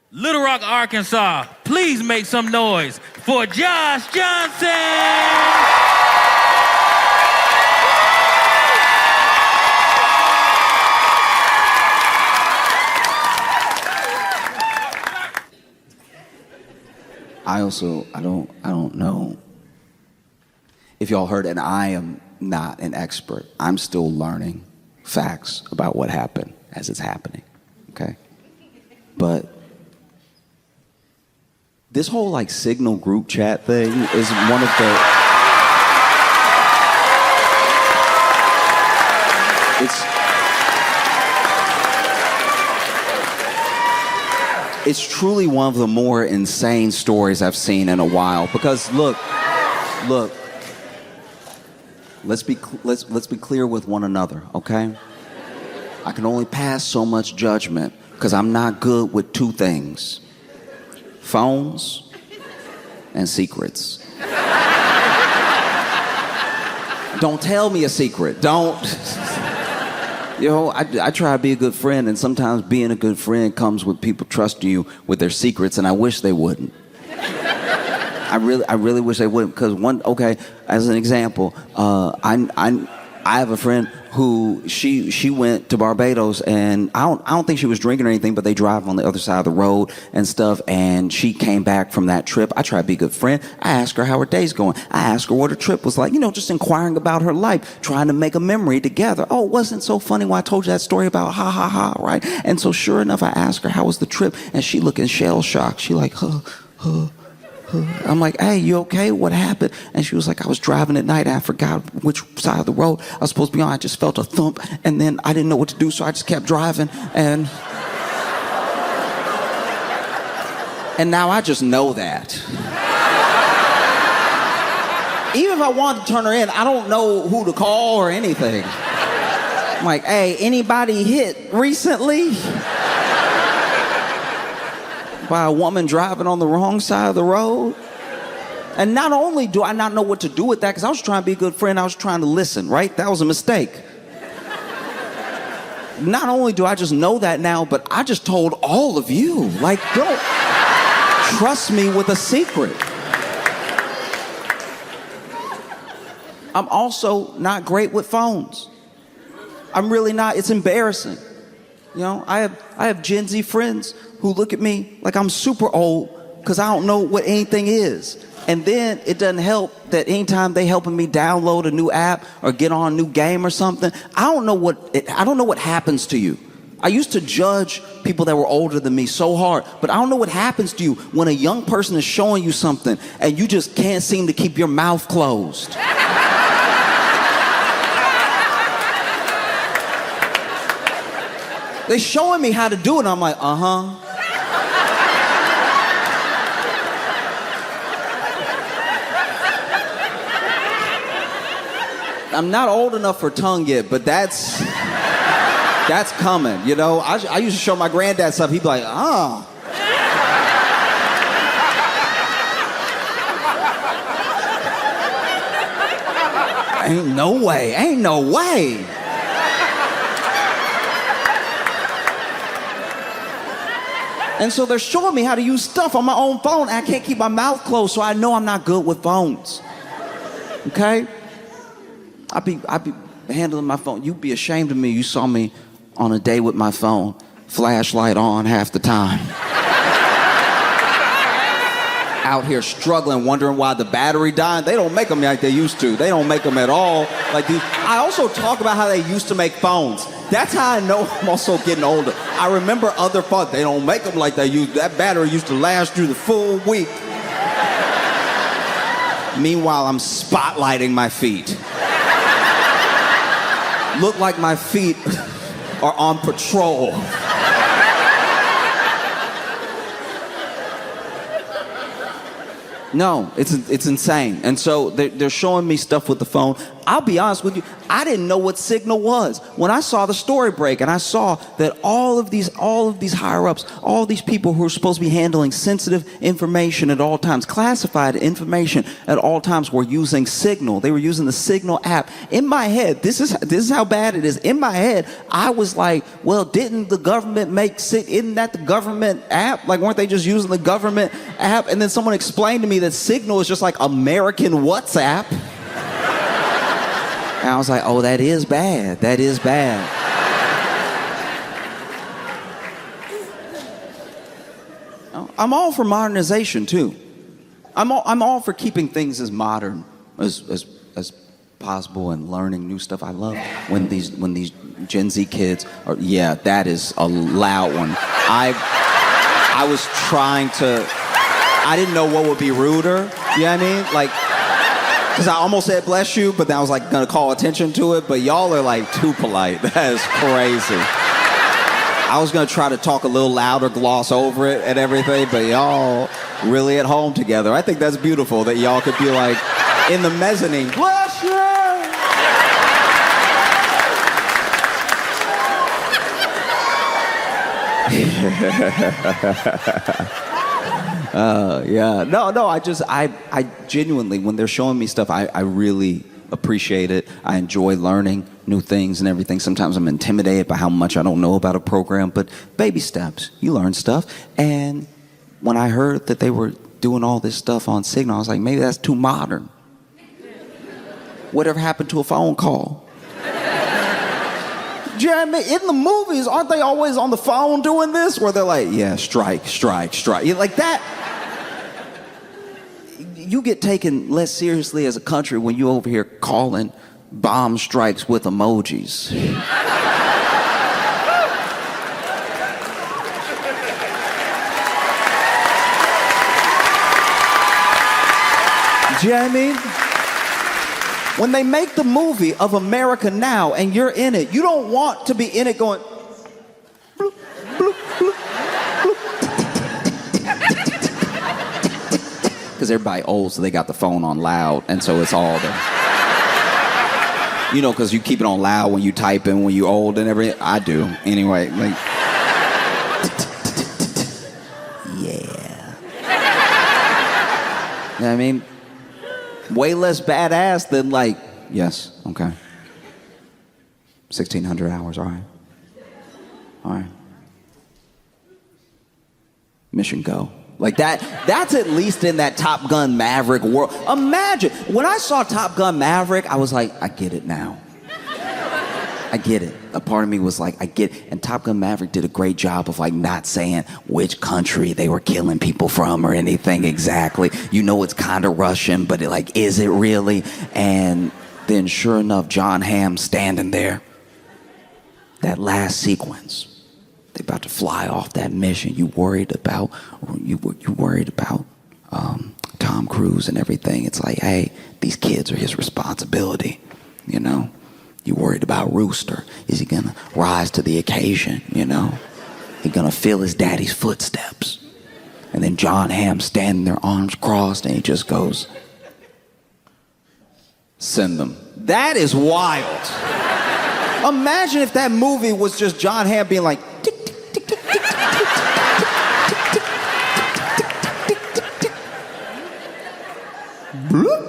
Little Rock, Arkansas, please make some noise for Josh Johnson! I don't know if y'all heard, and I am not an expert. I'm still learning facts about what happened as it's happening, okay? But this whole like Signal group chat thing is one of the... It's truly one of the more insane stories I've seen in a while. Because look, let's be clear with one another, okay? I can only pass so much judgment because I'm not good with two things: phones and secrets. Don't tell me a secret. Don't. You know, I try to be a good friend, and sometimes being a good friend comes with people trusting you with their secrets, and I wish they wouldn't. I really wish they wouldn't, because as an example, I have a friend who she went to Barbados, and I don't think she was drinking or anything, but they drive on the other side of the road and stuff, and she came back from that trip. I try to be a good friend. I asked her how her day's going. I asked her what her trip was like, just inquiring about her life, trying to make a memory together. Oh, it wasn't so funny when I told you that story about ha ha ha, right? And so sure enough, I asked her how was the trip, and she looking shell shocked. She like, huh. I'm like, hey, you okay? What happened? And she was like, I was driving at night and I forgot which side of the road I was supposed to be on. I just felt a thump, and then I didn't know what to do, so I just kept driving, and now I just know that. Even if I wanted to turn her in, I don't know who to call or anything. I'm like, hey, anybody hit recently? By a woman driving on the wrong side of the road? And not only do I not know what to do with that, because I was trying to be a good friend, I was trying to listen, right? That was a mistake. Not only do I just know that now, but I just told all of you. Like, don't trust me with a secret. I'm also not great with phones. I'm really not. It's embarrassing. I have Gen Z friends who look at me like I'm super old because I don't know what anything is. And then it doesn't help that anytime they helping me download a new app or get on a new game or something, I don't know what happens to you. I used to judge people that were older than me so hard, but I don't know what happens to you when a young person is showing you something and you just can't seem to keep your mouth closed. They're showing me how to do it, and I'm like, uh-huh. I'm not old enough for tongue yet, but that's coming, I used to show my granddad stuff. He'd be like, oh. Ain't no way. And so they're showing me how to use stuff on my own phone, and I can't keep my mouth closed, so I know I'm not good with phones. Okay? I be handling my phone. You'd be ashamed of me. You saw me on a day with my phone, flashlight on half the time. Out here struggling, wondering why the battery died. They don't make them like they used to. They don't make them at all like these. I also talk about how they used to make phones. That's how I know I'm also getting older. I remember other phones. They don't make them like they used. That battery used to last through the full week. Meanwhile, I'm spotlighting my feet. Look like my feet are on patrol. No, it's insane. And so they're showing me stuff with the phone. I'll be honest with you, I didn't know what signal was. When I saw the story break and I saw that all of these higher-ups, all these people who are supposed to be handling sensitive information at all times, classified information at all times, were using Signal. They were using the Signal app. In my head, this is how bad it is. In my head, I was like, well, didn't the government isn't that the government app? Like, weren't they just using the government app? And then someone explained to me that Signal is just like American WhatsApp. And I was like, oh, that is bad. That is bad. I'm all for modernization, too. I'm all for keeping things as modern as possible and learning new stuff. I love when these Gen Z kids are, yeah, that is a loud one. I was trying to, I didn't know what would be ruder, you know what I mean? Like, because I almost said bless you, but then I was like gonna call attention to it, but y'all are like too polite. That is crazy. I was gonna try to talk a little louder, gloss over it and everything, but y'all really at home together. I think that's beautiful that y'all could be like in the mezzanine, bless you! Yeah. No, I genuinely, when they're showing me stuff, I really appreciate it. I enjoy learning new things and everything. Sometimes I'm intimidated by how much I don't know about a program, but baby steps, you learn stuff. And when I heard that they were doing all this stuff on Signal, I was like, maybe that's too modern. Whatever happened to a phone call? Jeremy, in the movies, aren't they always on the phone doing this? Where they're like, yeah, strike. Like that. You get taken less seriously as a country when you over here calling bomb strikes with emojis. Do you know what I mean? When they make the movie of America Now and you're in it, you don't want to be in it going, bloop, bloop, bloop, bloop. Because everybody old, so they got the phone on loud, and so it's all the, you know, because you keep it on loud when you type in when you old and everything. I do, anyway. Like, yeah. You know what I mean? Way less badass than like, yes, okay. 1,600 hours, all right. Mission go. Like that's at least in that Top Gun Maverick world. Imagine, when I saw Top Gun Maverick, I was like, I get it now. I get it. A part of me was like, I get it. And Top Gun Maverick did a great job of like not saying which country they were killing people from or anything exactly. You know it's kind of Russian, but like, is it really? And then sure enough, John Hamm standing there. That last sequence, they're about to fly off that mission. You worried about Tom Cruise and everything. It's like, hey, these kids are his responsibility, you know? You worried about Rooster. Is he gonna rise to the occasion, you know? He gonna feel his daddy's footsteps. And then John Hamm standing there, arms crossed, and he just goes, send them. That is wild. Imagine if that movie was just John Hamm being like, tick, tick, tick, tick, tick, tick, tick, tick, tick, tick, tick. Bloop.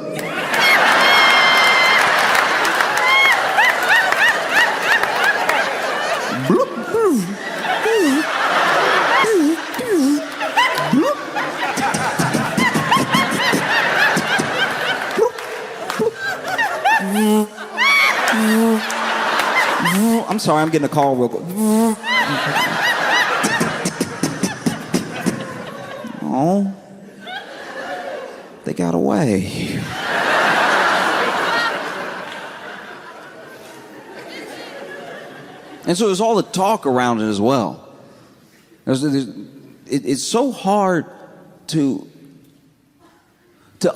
I'm sorry, I'm getting a call real quick. Oh, they got away. And so there's all the talk around it as well. It's so hard to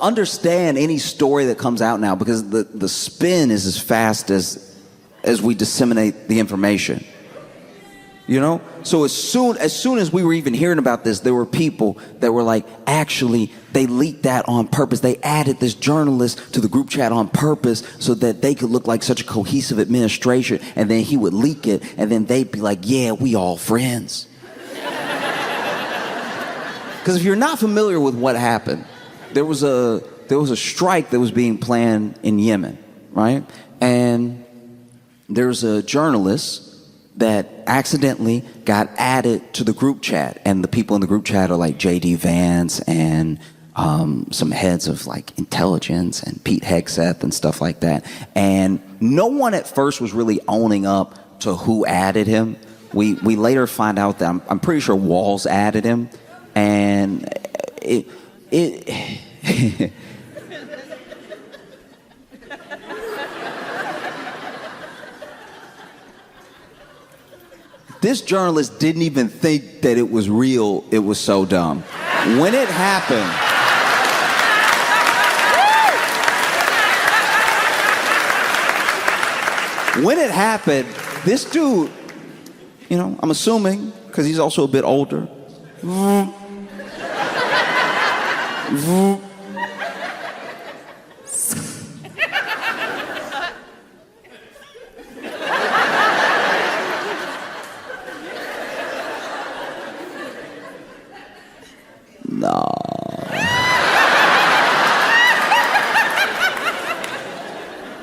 understand any story that comes out now because the spin is as fast as we disseminate the information. You know? So as soon as we were even hearing about this, there were people that were like, actually, they leaked that on purpose. They added this journalist to the group chat on purpose so that they could look like such a cohesive administration, and then he would leak it, and then they'd be like, yeah, we all friends. Because if you're not familiar with what happened, there was a strike that was being planned in Yemen, right? And there's a journalist that accidentally got added to the group chat, and the people in the group chat are like J.D. Vance and some heads of like intelligence and Pete Hegseth and stuff like that. And no one at first was really owning up to who added him. We later find out that I'm pretty sure Walls added him, and it this journalist didn't even think that it was real. It was so dumb. When it happened, this dude, you know, I'm assuming, because he's also a bit older. No.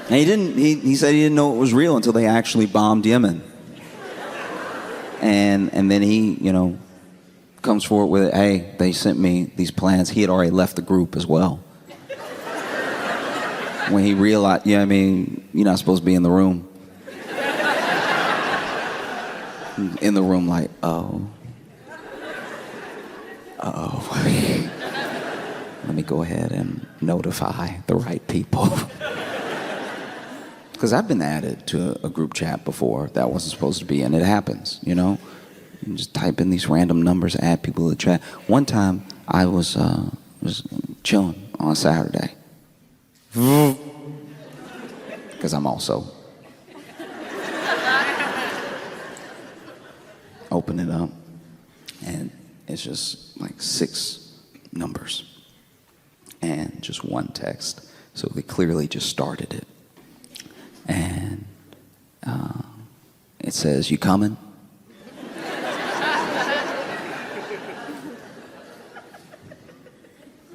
And he said he didn't know it was real until they actually bombed Yemen. And then he, you know, comes forward with it. Hey, they sent me these plans. He had already left the group as well. When he realized, I mean, you're not supposed to be in the room. In the room like, oh. Let me go ahead and notify the right people. Because I've been added to a group chat before that I wasn't supposed to be in. It happens, you know? You just type in these random numbers, add people to the chat. One time, I was chilling on Saturday. Because I'm also. Open it up, and it's just like 6 numbers and just one text. So they clearly just started it. And it says, "You coming?"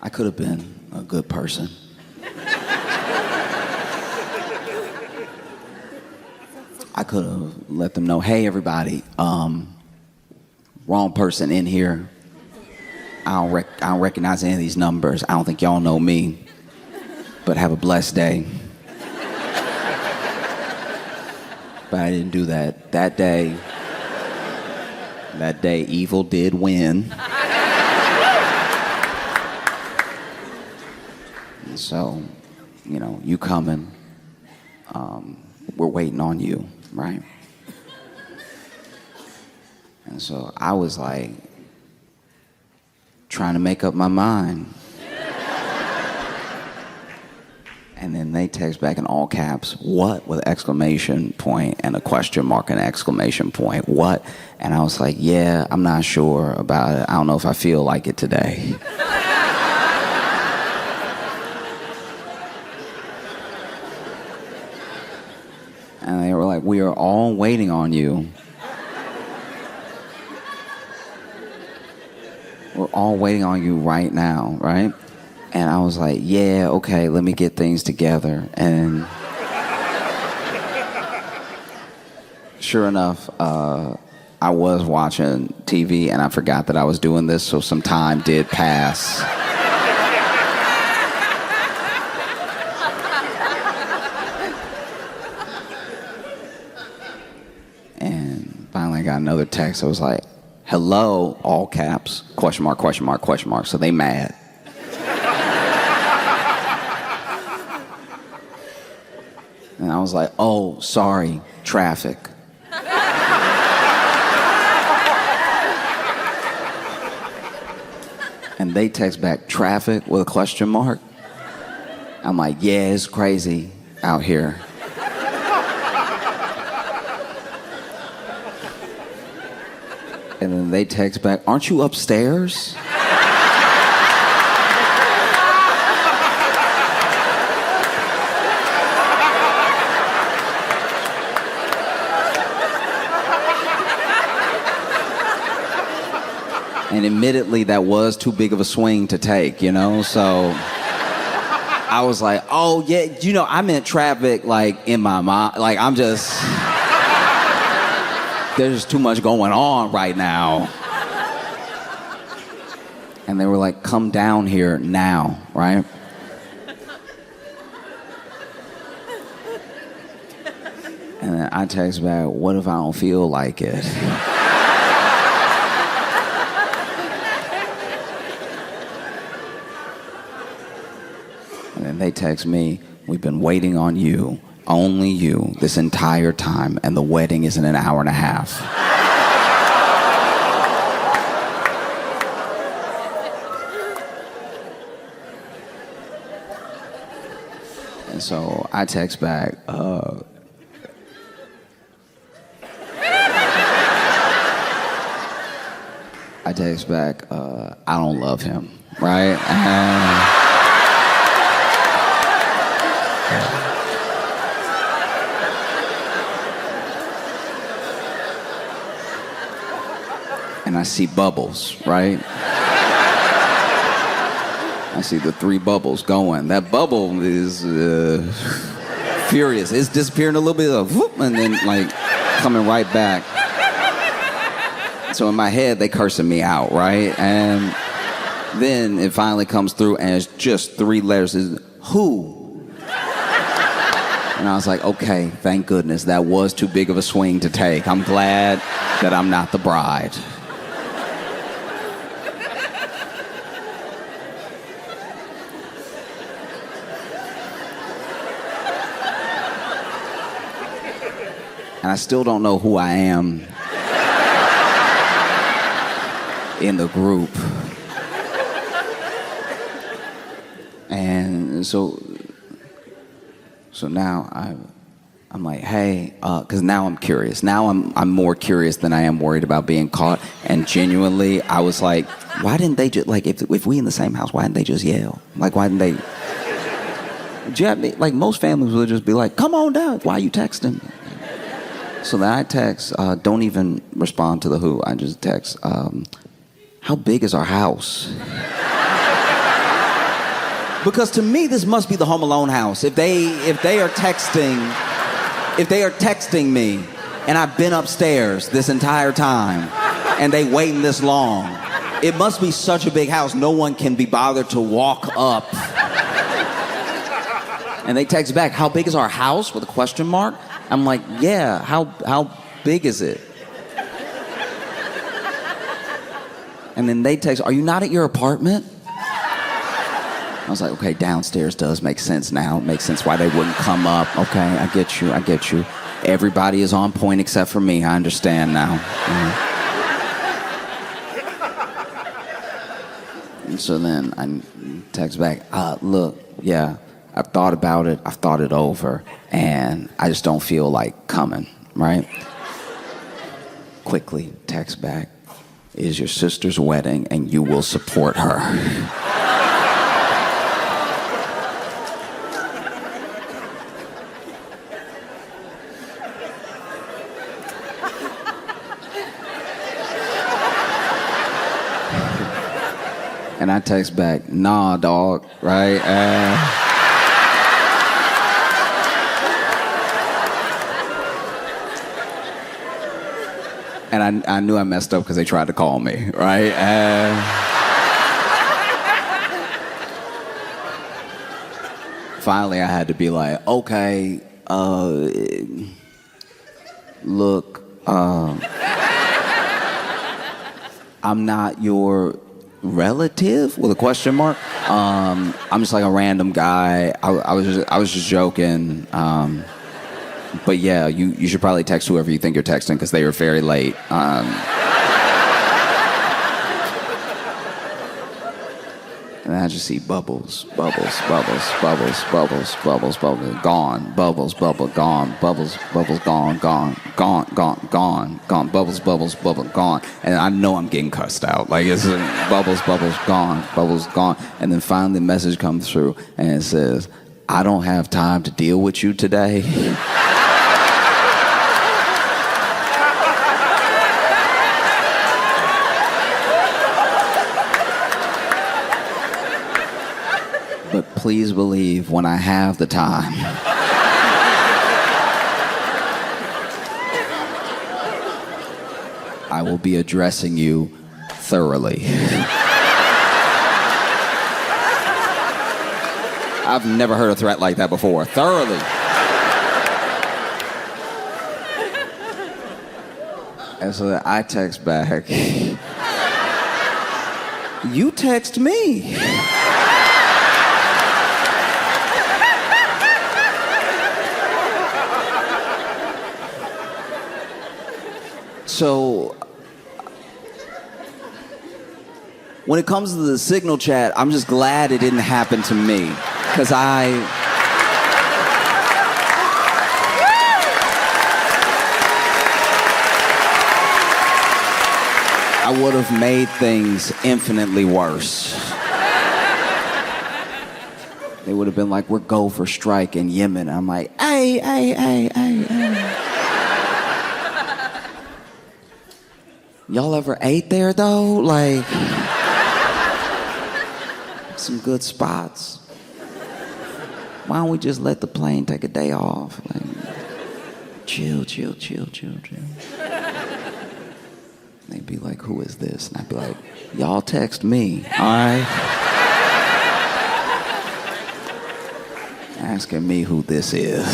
I could have been a good person. I could have let them know, hey, everybody, wrong person in here. I don't recognize any of these numbers. I don't think y'all know me, but have a blessed day. But I didn't do that. That day, evil did win. And so, you know, you coming, we're waiting on you, right? And so I was like, trying to make up my mind. And then they text back in all caps, "What?" with an exclamation point and a question mark and an exclamation point. What? And I was like, yeah, I'm not sure about it. I don't know if I feel like it today. And they were like, "We are all waiting on you. We're all waiting on you right now," right? And I was like, yeah, okay, let me get things together. And sure enough, I was watching TV and I forgot that I was doing this, so some time did pass. And finally I got another text. I was like, "Hello," all caps, question mark, question mark, question mark. So they mad. And I was like, "Oh, sorry, traffic." And they text back, "Traffic?" with a question mark. I'm like, yeah, it's crazy out here. then they text back, aren't you upstairs? And admittedly, that was too big of a swing to take, you know? So I was like, oh, yeah, you know, I'm in traffic, like, in my mind. Like, there's just too much going on right now. And they were like, come down here now, right? And then I text back, what if I don't feel like it? And then they text me, we've been waiting on you, only you, this entire time, and the wedding is in an hour and a half. And so I text back, I don't love him, right? And I see bubbles, right? I see the 3 bubbles going. That bubble is furious. It's disappearing a little bit, whoop, and then like coming right back. So in my head, they cursing me out, right? And then it finally comes through, and it's just 3 letters. It's, who? And I was like, okay, thank goodness. That was too big of a swing to take. I'm glad that I'm not the bride. And I still don't know who I am in the group. And so now I'm like, hey, because now I'm curious. Now I'm more curious than I am worried about being caught. And genuinely, I was like, why didn't they just, like, if we in the same house, why didn't they just yell? Like, why didn't they? Do you have me? Like, most families would just be like, come on down. Why are you texting? So then I text, don't even respond to the who. I just text, how big is our house? Because to me, this must be the Home Alone house. If they are texting me, and I've been upstairs this entire time, and they waiting this long, it must be such a big house, no one can be bothered to walk up. And they text back, how big is our house? With a question mark. I'm like, yeah, how big is it? And then they text, are you not at your apartment? I was like, okay, downstairs does make sense now. It makes sense why they wouldn't come up. Okay, I get you. Everybody is on point except for me. I understand now. And so then I text back, look, yeah, I've thought about it. I've thought it over. And I just don't feel like coming, right? Quickly text back, it is your sister's wedding and you will support her. And I text back, nah, dog, right? And I knew I messed up because they tried to call me, right? Finally, I had to be like, okay, look, I'm not your relative with a question mark. I'm just like a random guy. I was just joking. But yeah, you should probably text whoever you think you're texting because they were very late. And I just see bubbles, bubbles, bubbles, bubbles, bubbles, bubbles, bubbles, gone, bubbles, bubble, gone, bubbles, bubbles, gone, gone, gone, gone, gone, gone, bubbles, bubbles, bubble, gone. And I know I'm getting cussed out. Like it's bubbles, bubbles, gone, bubbles, gone. And then finally the message comes through and it says, I don't have time to deal with you today. But please believe when I have the time, I will be addressing you thoroughly. I've never heard a threat like that before. Thoroughly. And so I text back, you text me. So, when it comes to the Signal chat, I'm just glad it didn't happen to me. Because I would have made things infinitely worse. They would have been like, we're go for strike in Yemen. I'm like, hey. Y'all ever ate there though? Like, some good spots. Why don't we just let the plane take a day off? Like, chill. They'd be like, who is this? And I'd be like, y'all text me, all right? Asking me who this is.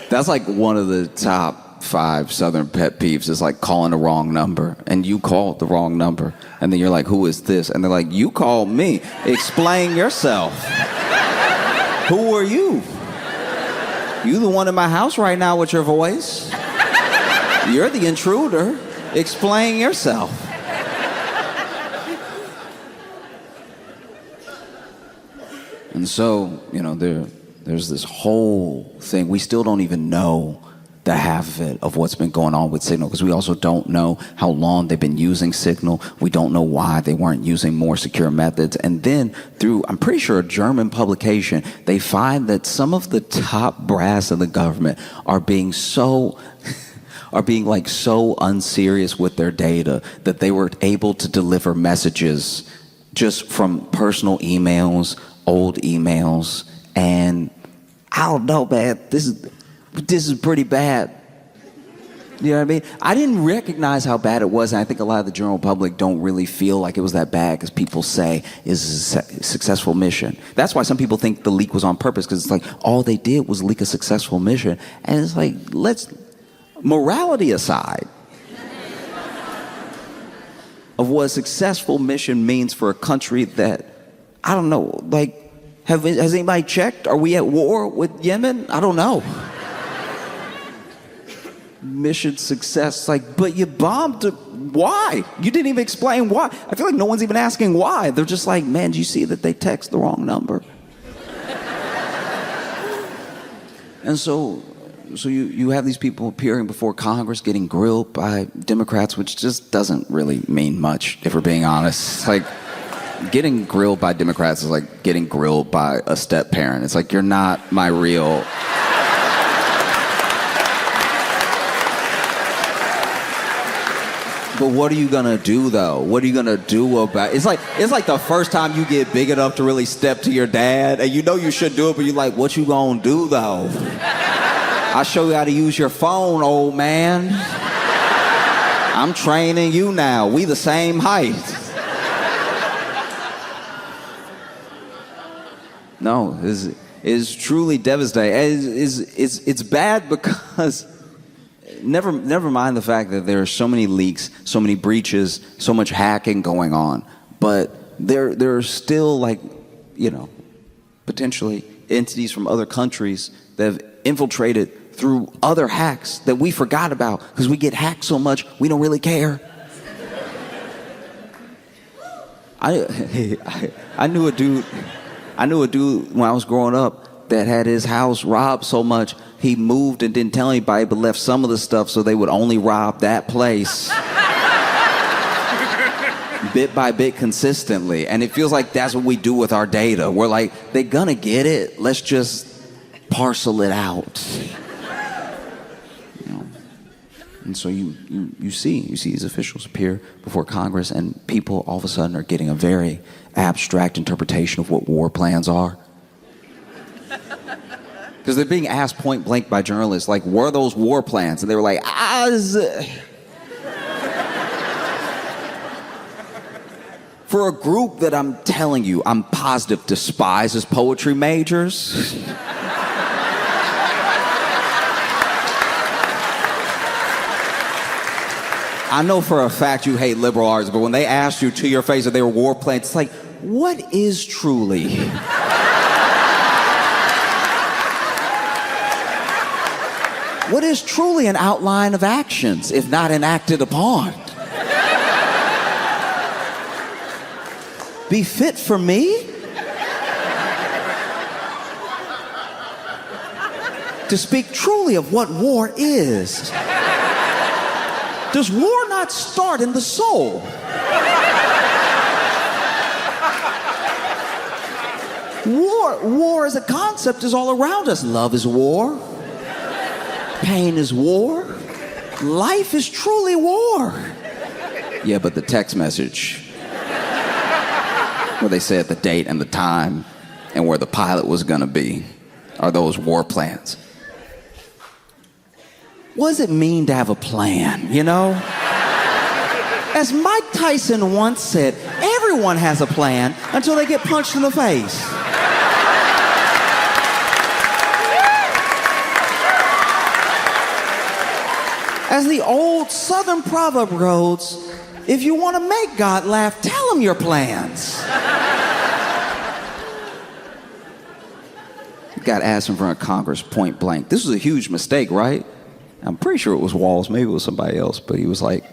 That's like one of the top 5 Southern pet peeves is like calling the wrong number, and you called the wrong number, and then you're like, who is this? And they're like, you called me. Explain yourself. Who are you? You the one in my house right now with your voice? You're the intruder. Explain yourself. And so, you know, there's this whole thing. We still don't even know the half of it of what's been going on with Signal, because we also don't know how long they've been using Signal. We don't know why they weren't using more secure methods. And then through, I'm pretty sure, a German publication, they find that some of the top brass of the government are being like so unserious with their data that they were able to deliver messages just from personal emails, old emails, and I don't know, man, this is pretty bad. You know what I mean? I didn't recognize how bad it was, and I think a lot of the general public don't really feel like it was that bad, because people say it's a successful mission. That's why some people think the leak was on purpose, because it's like all they did was leak a successful mission. And it's like, morality aside, of what a successful mission means for a country that, I don't know, like, has anybody checked? Are we at war with Yemen? I don't know. Mission success, like, but you bombed. Why? You didn't even explain why. I feel like no one's even asking why. They're just like, man, do you see that they text the wrong number? And so you have these people appearing before Congress getting grilled by Democrats, which just doesn't really mean much, if we're being honest. Like, getting grilled by Democrats is like getting grilled by a step parent. It's like, you're not my real... But what are you gonna do though? What are you gonna do about it? It's like the first time you get big enough to really step to your dad, and you know you should do it, but you're like, what you gonna do though? I'll show you how to use your phone, old man. I'm training you now. We the same height. No, it's truly devastating. It's bad because never mind the fact that there are so many leaks, so many breaches, so much hacking going on, but there are still, like, you know, potentially entities from other countries that have infiltrated through other hacks that we forgot about because we get hacked so much we don't really care. I knew a dude when I was growing up that had his house robbed so much he moved and didn't tell anybody, but left some of the stuff so they would only rob that place. Bit by bit, consistently. And it feels like that's what we do with our data. We're like, they're gonna get it. Let's just parcel it out. You know? And so you see these officials appear before Congress, and people all of a sudden are getting a very abstract interpretation of what war plans are. Because they're being asked point blank by journalists, like, were those war plans? And they were like, For a group that I'm telling you, I'm positive despises poetry majors. I know for a fact you hate liberal arts, but when they asked you to your face that they were war plans, it's like, what is truly? What is truly an outline of actions, if not enacted upon? Be fit for me? To speak truly of what war is. Does war not start in the soul? War as a concept is all around us. Love is war. Pain is war. Life is truly war. Yeah, but the text message where they said the date and the time and where the pilot was gonna be are those war plans. What does it mean to have a plan, you know? As Mike Tyson once said, everyone has a plan until they get punched in the face. As the old Southern proverb goes, if you want to make God laugh, tell him your plans. Got asked in front of Congress point blank. This was a huge mistake, right? I'm pretty sure it was Walls, maybe it was somebody else, but he was like,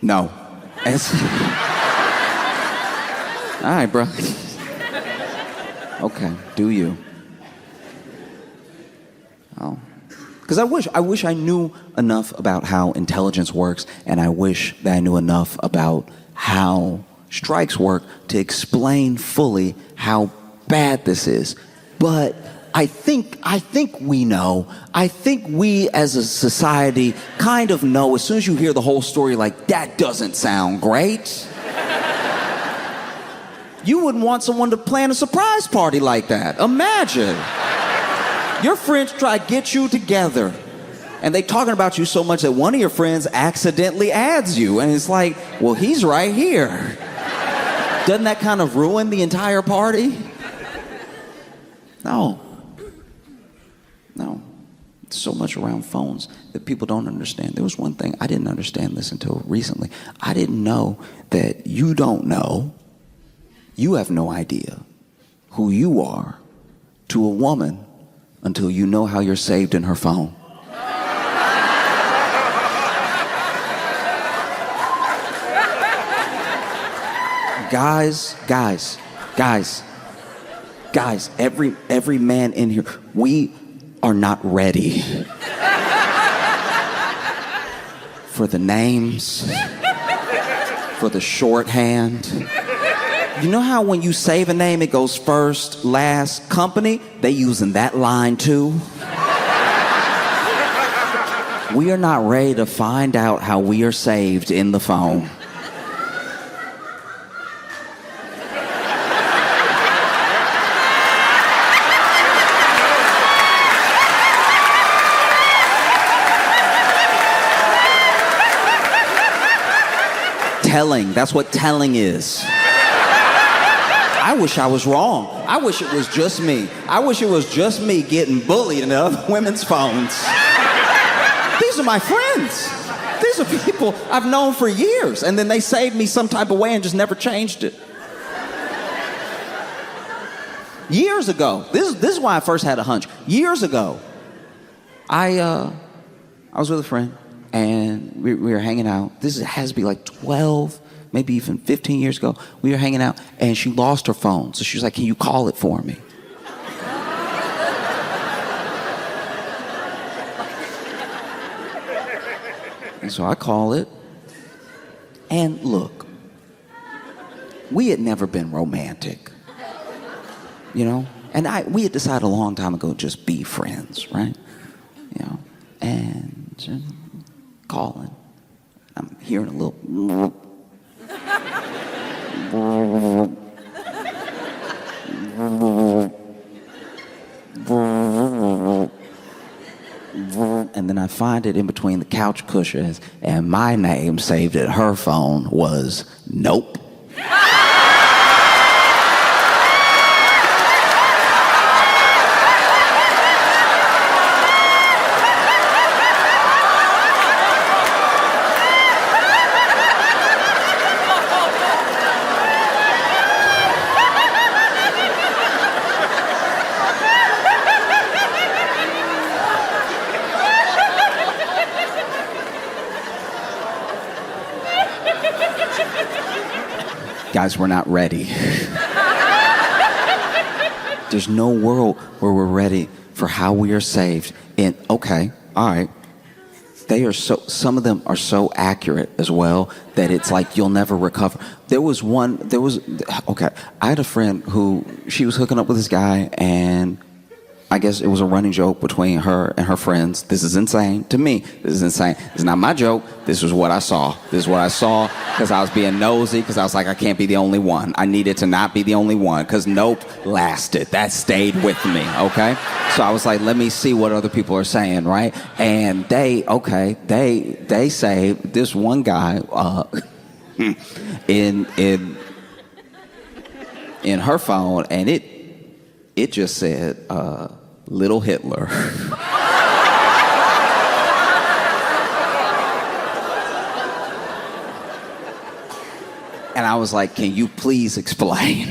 no. All right, bro. Okay, do you? Oh. Because I wish I knew enough about how intelligence works, and I wish that I knew enough about how strikes work to explain fully how bad this is. But I think we know. I think we as a society kind of know as soon as you hear the whole story, like, that doesn't sound great. You wouldn't want someone to plan a surprise party like that. Imagine. Your friends try to get you together, and they talking about you so much that one of your friends accidentally adds you, and it's like, well, he's right here. Doesn't that kind of ruin the entire party? No. So much around phones that people don't understand. There was one thing, I didn't understand this until recently. I didn't know that you don't know, you have no idea who you are to a woman until you know how you're saved in her phone. Guys, every man in here, we are not ready for the names, for the shorthand. You know how when you save a name, it goes first, last, company? They using that line too. We are not ready to find out how we are saved in the phone. Telling, that's what telling is. I wish I was wrong. I wish it was just me. I wish it was just me getting bullied in other women's phones. These are my friends. These are people I've known for years, and then they saved me some type of way and just never changed it. Years ago, this is why I first had a hunch. Years ago, I I was with a friend, and we were hanging out. This has to be like 12, maybe even 15 years ago. We were hanging out, and she lost her phone. So she was like, can you call it for me? And so I call it. And look, we had never been romantic, you know? And we had decided a long time ago to just be friends, right? You know, and just calling. I'm hearing a little. And then I find it in between the couch cushions, and my name saved at her phone was Nope. Guys, we're not ready. There's no world where we're ready for how we are saved. And okay, all right. Some of them are so accurate as well that it's like you'll never recover. Okay, I had a friend who, she was hooking up with this guy, and I guess it was a running joke between her and her friends. This is insane. To me, this is insane. It's not my joke. This is what I saw. This is what I saw because I was being nosy, because I was like, I can't be the only one. I needed to not be the only one, because Nope lasted. That stayed with me, okay? So I was like, let me see what other people are saying, right? And they say this one guy in her phone, and it just said, Little Hitler. And I was like, can you please explain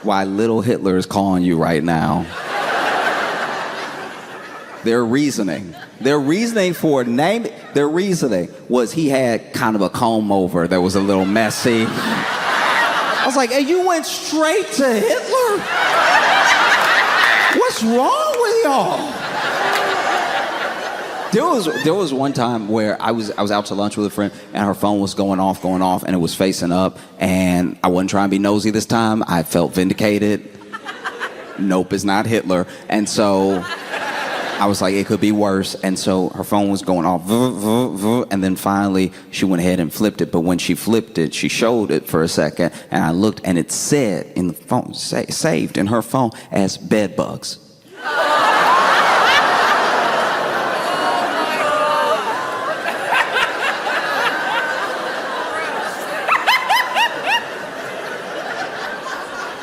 why Little Hitler is calling you right now? Their reasoning for naming, their reasoning was he had kind of a comb over that was a little messy. I was like, hey, you went straight to Hitler? What's wrong with y'all? There was one time where I was out to lunch with a friend, and her phone was going off, and it was facing up, and I wasn't trying to be nosy this time. I felt vindicated. Nope, it's not Hitler. And so I was like, it could be worse. And so her phone was going off, and then finally she went ahead and flipped it. But when she flipped it, she showed it for a second, and I looked, and it said in the phone, saved in her phone as bed bugs.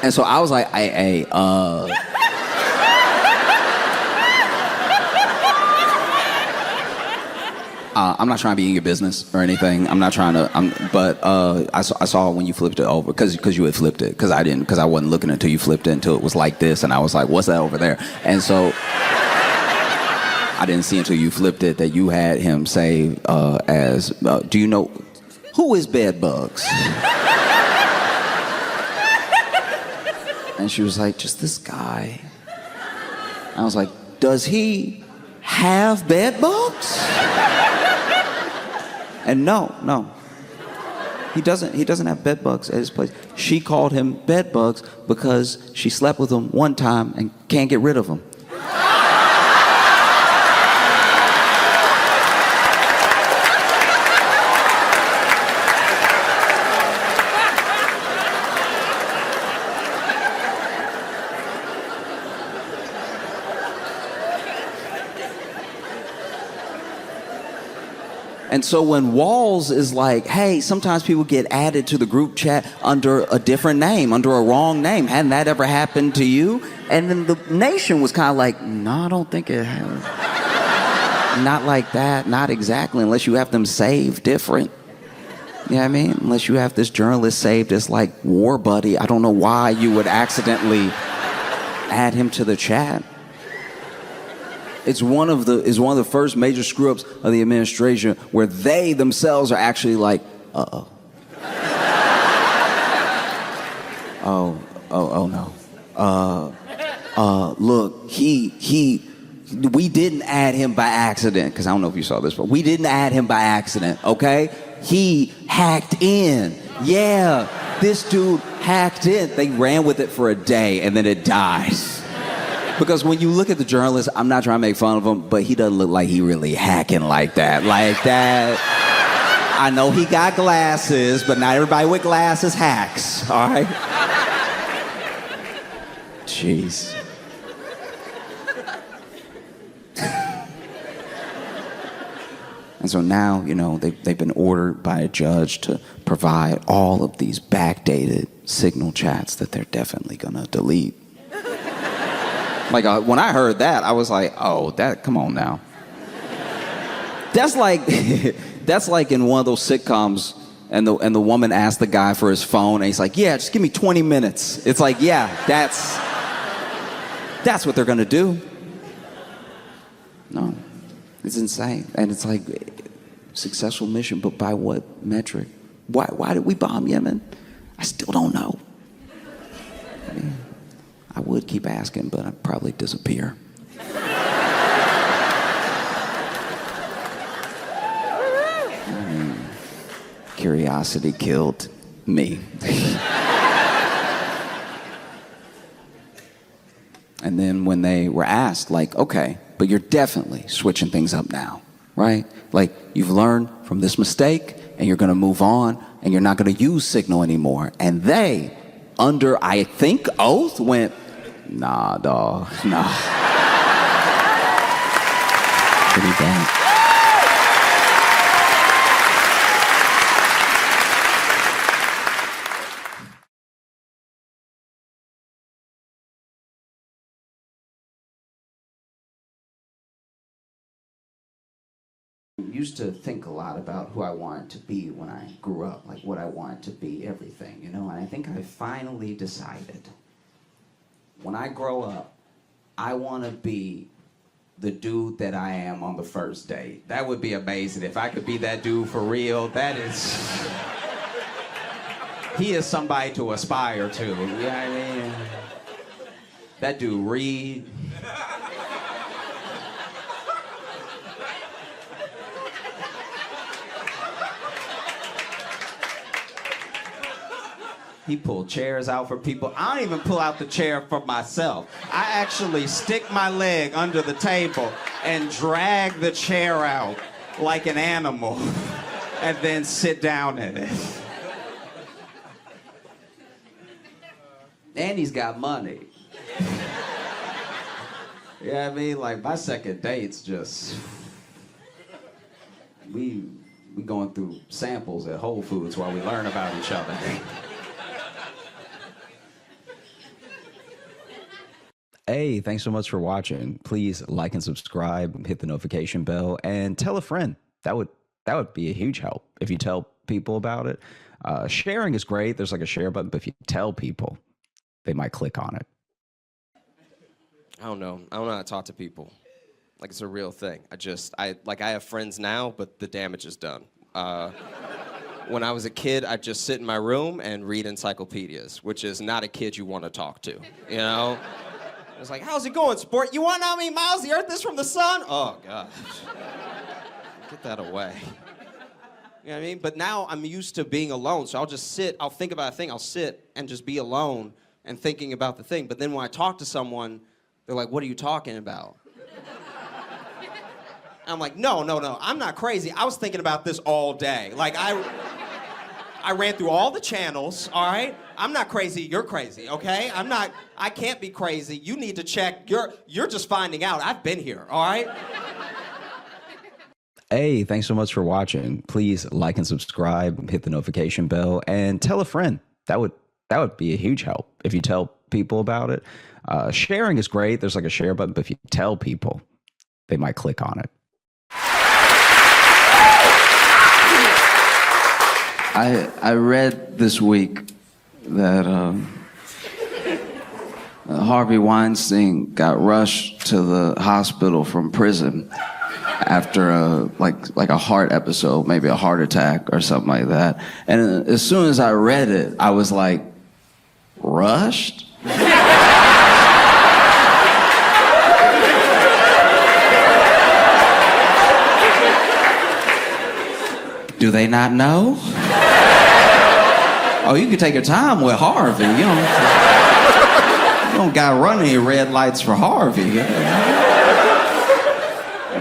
And so I was like, I'm not trying to be in your business or anything. I'm not trying to. But I saw when you flipped it over, because you had flipped it, because I wasn't looking until you flipped it until it was like this, and I was like, what's that over there? And so I didn't see until you flipped it that you had him say as, do you know who is bed bugs? And she was like, just this guy. I was like, does he have bed bugs? And no. He doesn't have bed bugs at his place. She called him bed bugs because she slept with him one time and can't get rid of him. And so when Walls is like, hey, sometimes people get added to the group chat under a different name, under a wrong name. Hadn't that ever happened to you? And then the nation was kind of like, no, I don't think it has. Not like that, not exactly, unless you have them saved different. You know what I mean? Unless you have this journalist saved as like War Buddy. I don't know why you would accidentally add him to the chat. It's one of the first major screw ups of the administration where they themselves are actually like, uh-oh. oh no. Look, we didn't add him by accident, because I don't know if you saw this, but we didn't add him by accident, okay? He hacked in. Yeah, this dude hacked in. They ran with it for a day and then it died. Because when you look at the journalist, I'm not trying to make fun of him, but he doesn't look like he really hacking like that. Like that. I know he got glasses, but not everybody with glasses hacks, all right? Jeez. And so now, you know, they've been ordered by a judge to provide all of these backdated Signal chats that they're definitely gonna delete. Like, when I heard that, I was like, oh, come on now. That's like, that's like in one of those sitcoms, and the woman asked the guy for his phone, and he's like, yeah, just give me 20 minutes. It's like, yeah, that's what they're gonna do. No, it's insane. And it's like, successful mission, but by what metric? Why did we bomb Yemen? I still don't know. I mean, I would keep asking, but I'd probably disappear. Curiosity killed me. And then when they were asked, like, okay, but you're definitely switching things up now, right? Like, you've learned from this mistake, and you're gonna move on, and you're not gonna use Signal anymore. And they, under, I think, oath, went, nah, dawg, nah. Pretty bad. I used to think a lot about who I wanted to be when I grew up, like what I wanted to be, everything, you know, and I think I finally decided, when I grow up, I want to be the dude that I am on the first date. That would be amazing. If I could be that dude for real, he is somebody to aspire to, you know what I mean? That dude Reed. He pulled chairs out for people. I don't even pull out the chair for myself. I actually stick my leg under the table and drag the chair out like an animal and then sit down in it. And he's got money. You know what I mean? Like, my second date's just... We going through samples at Whole Foods while we learn about each other. Hey, thanks so much for watching. Please like and subscribe, hit the notification bell, and tell a friend. That would be a huge help if you tell people about it. Sharing is great. There's like a share button, but if you tell people, they might click on it. I don't know how to talk to people. Like, it's a real thing. I have friends now, but the damage is done. When I was a kid, I'd just sit in my room and read encyclopedias, which is not a kid you want to talk to, you know? It's like, how's it going, sport? You want to know how many miles the Earth is from the sun? Oh, gosh. Get that away. You know what I mean? But now I'm used to being alone, so I'll just sit, I'll think about a thing, I'll sit and just be alone and thinking about the thing. But then when I talk to someone, they're like, what are you talking about? I'm like, no, I'm not crazy. I was thinking about this all day. Like, I ran through all the channels, all right? I'm not crazy, you're crazy, okay? I can't be crazy. You need to check. You're just finding out. I've been here, all right? Hey, thanks so much for watching. Please like and subscribe, hit the notification bell, and tell a friend. That would be a huge help if you tell people about it. Sharing is great. There's like a share button, but if you tell people, they might click on it. I read this week that Harvey Weinstein got rushed to the hospital from prison after a heart episode, maybe a heart attack or something like that. And as soon as I read it, I was like, rushed? Do they not know? Oh, you can take your time with Harvey. You don't gotta run any red lights for Harvey. You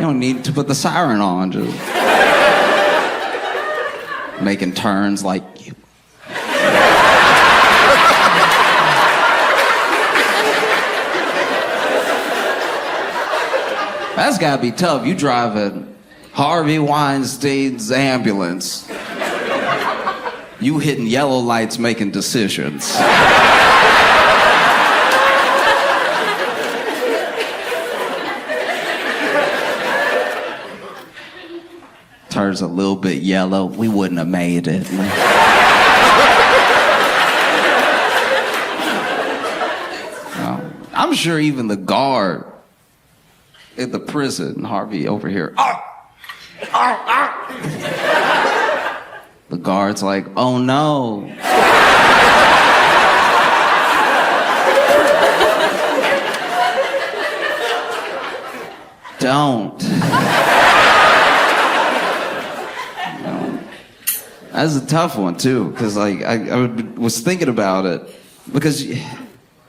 don't need to put the siren on, just making turns like you. That's gotta be tough. You driving Harvey Weinstein's ambulance. You hitting yellow lights, making decisions. Turns a little bit yellow. We wouldn't have made it. I'm sure even the guard at the prison, Harvey over here. The guard's like, oh no. Don't. That's a tough one too, because I was thinking about it, because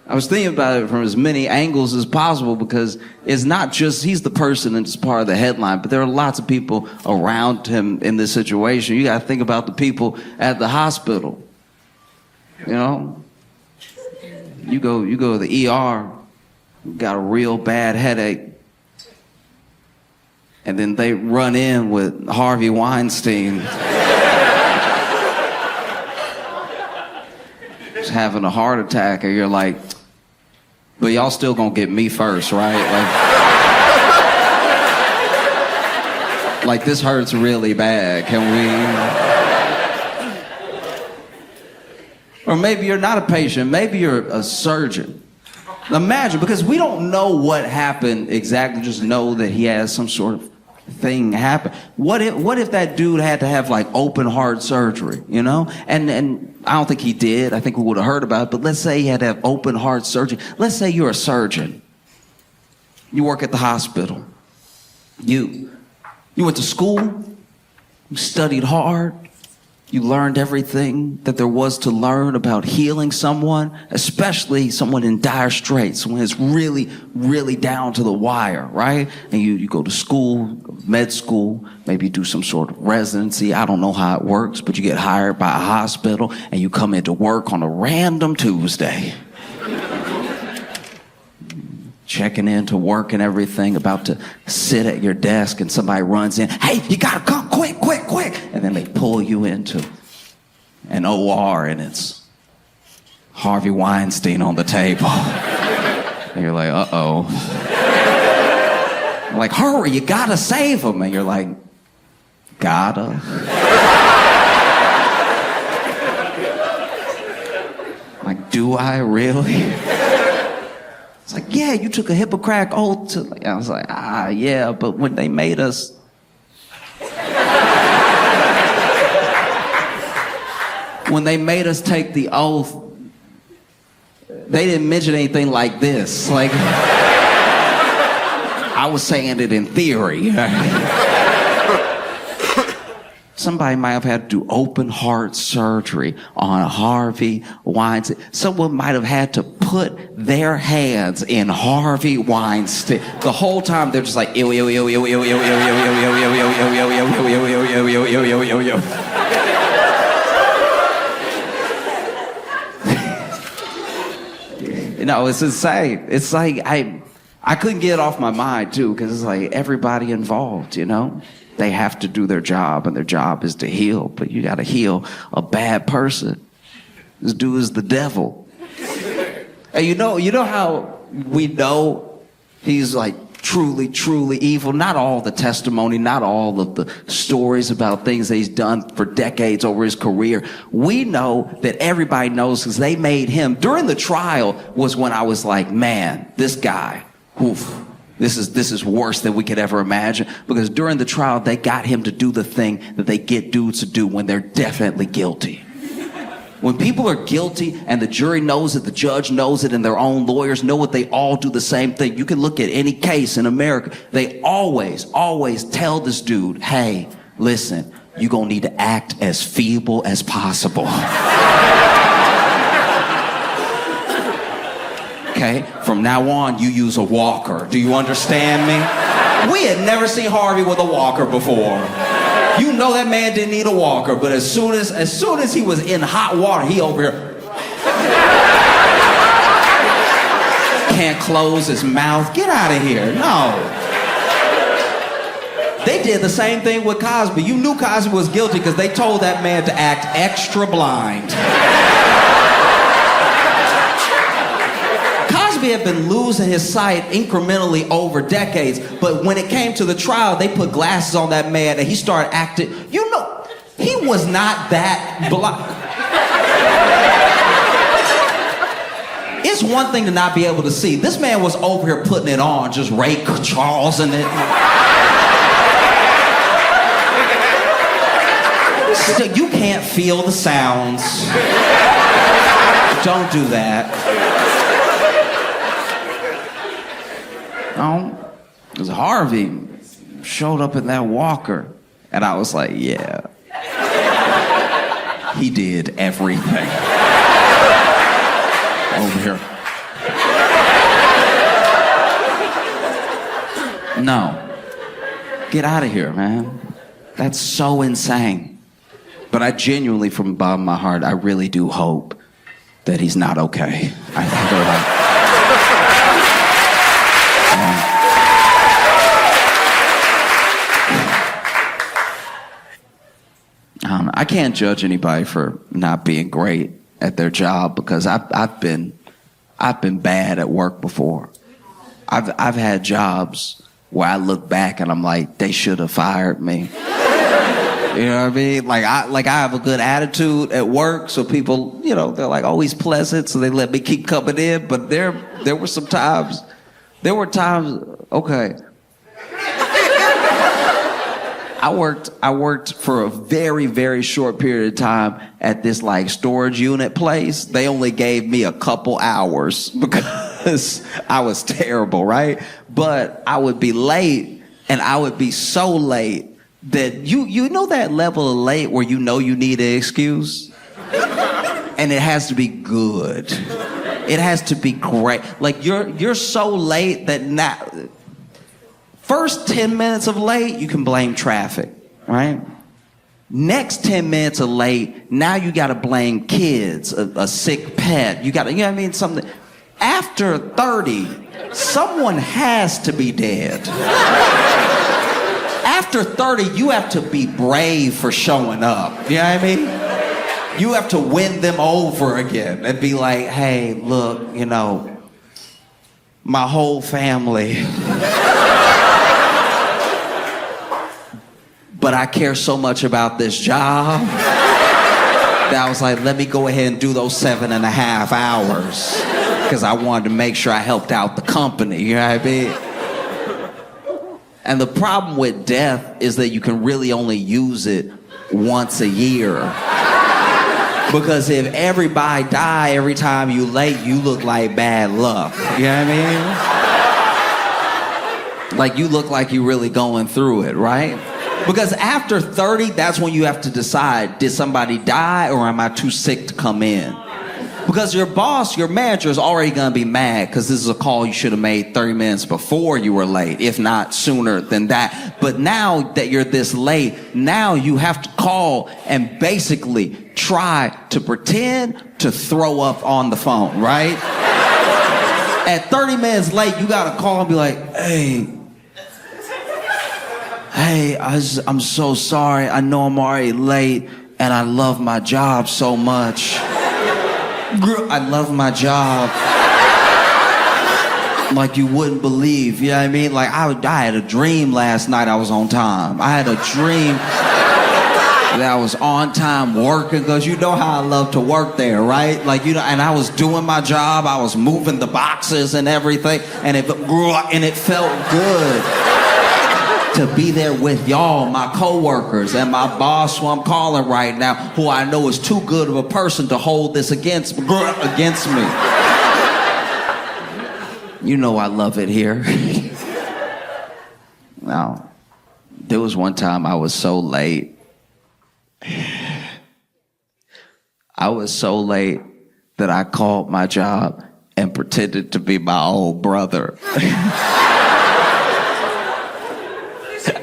I was thinking about it from as many angles as possible, because it's not just he's the person that's part of the headline, but there are lots of people around him in this situation. You got to think about the people at the hospital. You know, you go to the ER, got a real bad headache, and then they run in with Harvey Weinstein. Just having a heart attack, and you're like, but y'all still gonna get me first, right? Like this hurts really bad. Can we? Or maybe you're not a patient. Maybe you're a surgeon. Imagine, because we don't know what happened exactly. Just know that he has some sort of thing happen. What if that dude had to have like open heart surgery, you know? And I don't think he did. I think we would have heard about it. But let's say he had to have open heart surgery. Let's say you're a surgeon. You work at the hospital. You went to school. You studied hard. You learned everything that there was to learn about healing someone, especially someone in dire straits, someone who's really, really down to the wire, right? And you go to school, med school, maybe do some sort of residency. I don't know how it works, but you get hired by a hospital and you come into work on a random Tuesday. Checking into work and everything, about to sit at your desk, and somebody runs in, hey, you gotta come, quick. And then they pull you into an OR, and it's Harvey Weinstein on the table. And you're like, uh-oh. Like, hurry, you gotta save him. And you're like, gotta? Like, do I really? It's like, yeah, you took a Hippocratic oath to... I was like, yeah, but when they made us... When they made us take the oath, they didn't mention anything like this. Like, I was saying it in theory. Somebody might have had to do open heart surgery on Harvey Weinstein. Someone might have had to put their hands in Harvey Weinstein. The whole time they're just like, ew, ew, ew, ew, ew, ew, ew, ew, ew, ew, ew, ew, ew, ew, ew, ew, ew, ew. You know, it's insane. It's like, I couldn't get it off my mind, too, because it's like everybody involved, you know? They have to do their job, and their job is to heal. But you got to heal a bad person. This dude is the devil. And you know how we know he's like truly, truly evil. Not all the testimony, not all of the stories about things that he's done for decades over his career. We know that everybody knows because they made him. During the trial was when I was like, man, this guy, oof, this is worse than we could ever imagine. Because during the trial, they got him to do the thing that they get dudes to do when they're definitely guilty. When people are guilty and the jury knows it, the judge knows it, and their own lawyers know it, they all do the same thing. You can look at any case in America. They always tell this dude, hey, listen, you're going to need to act as feeble as possible. Okay? From now on, you use a walker. Do you understand me? We had never seen Harvey with a walker before. You know that man didn't need a walker, but as soon as he was in hot water, he over here can't close his mouth. Get out of here. No. They did the same thing with Cosby. You knew Cosby was guilty because they told that man to act extra blind. Cosby had been losing his sight incrementally over decades, but when it came to the trial, they put glasses on that man and he started acting, you know, he was not that blind. It's one thing to not be able to see. This man was over here putting it on, just Ray Charles and it. You can't feel the sounds. Don't do that. Because Harvey showed up in that walker, and I was like, yeah. He did everything. Over here. No. Get out of here, man. That's so insane. But I genuinely, from the bottom of my heart, I really do hope that he's not okay. I feel like... I can't judge anybody for not being great at their job because I've been bad at work before. I've had jobs where I look back and I'm like, they should have fired me. You know what I mean? Like I have a good attitude at work, so people, you know, they're like, oh, he's pleasant, so they let me keep coming in. But there were times, okay. I worked for a very, very short period of time at this like storage unit place. They only gave me a couple hours because I was terrible, right? But I would be late, and I would be so late that you know that level of late where you know you need an excuse? And it has to be good. It has to be great. Like you're so late that now... First 10 minutes of late, you can blame traffic, right? Next 10 minutes of late, now you got to blame kids, a sick pet. You know what I mean? Something. After 30, someone has to be dead. After 30, you have to be brave for showing up. You know what I mean? You have to win them over again and be like, hey, look, you know, my whole family... But I care so much about this job that I was like, let me go ahead and do those 7.5 hours because I wanted to make sure I helped out the company, you know what I mean? And the problem with death is that you can really only use it once a year. Because if everybody die every time you late, you look like bad luck, you know what I mean? Like you look like you're really going through it, right? Because after 30, that's when you have to decide, did somebody die or am I too sick to come in? Because your boss, your manager is already going to be mad because this is a call you should have made 30 minutes before you were late, if not sooner than that. But now that you're this late, now you have to call and basically try to pretend to throw up on the phone, right? At 30 minutes late, you got to call and be like, Hey, I'm so sorry. I know I'm already late, and I love my job so much. I love my job. like you wouldn't believe, you know what I mean? Like I had a dream last night I was on time. I had a dream that I was on time working, because you know how I love to work there, right? Like, you know, and I was doing my job, I was moving the boxes and everything, and it felt good to be there with y'all, my coworkers, and my boss, who I'm calling right now, who I know is too good of a person to hold this against me. You know I love it here. Now, there was one time I was so late. I was so late that I called my job and pretended to be my old brother.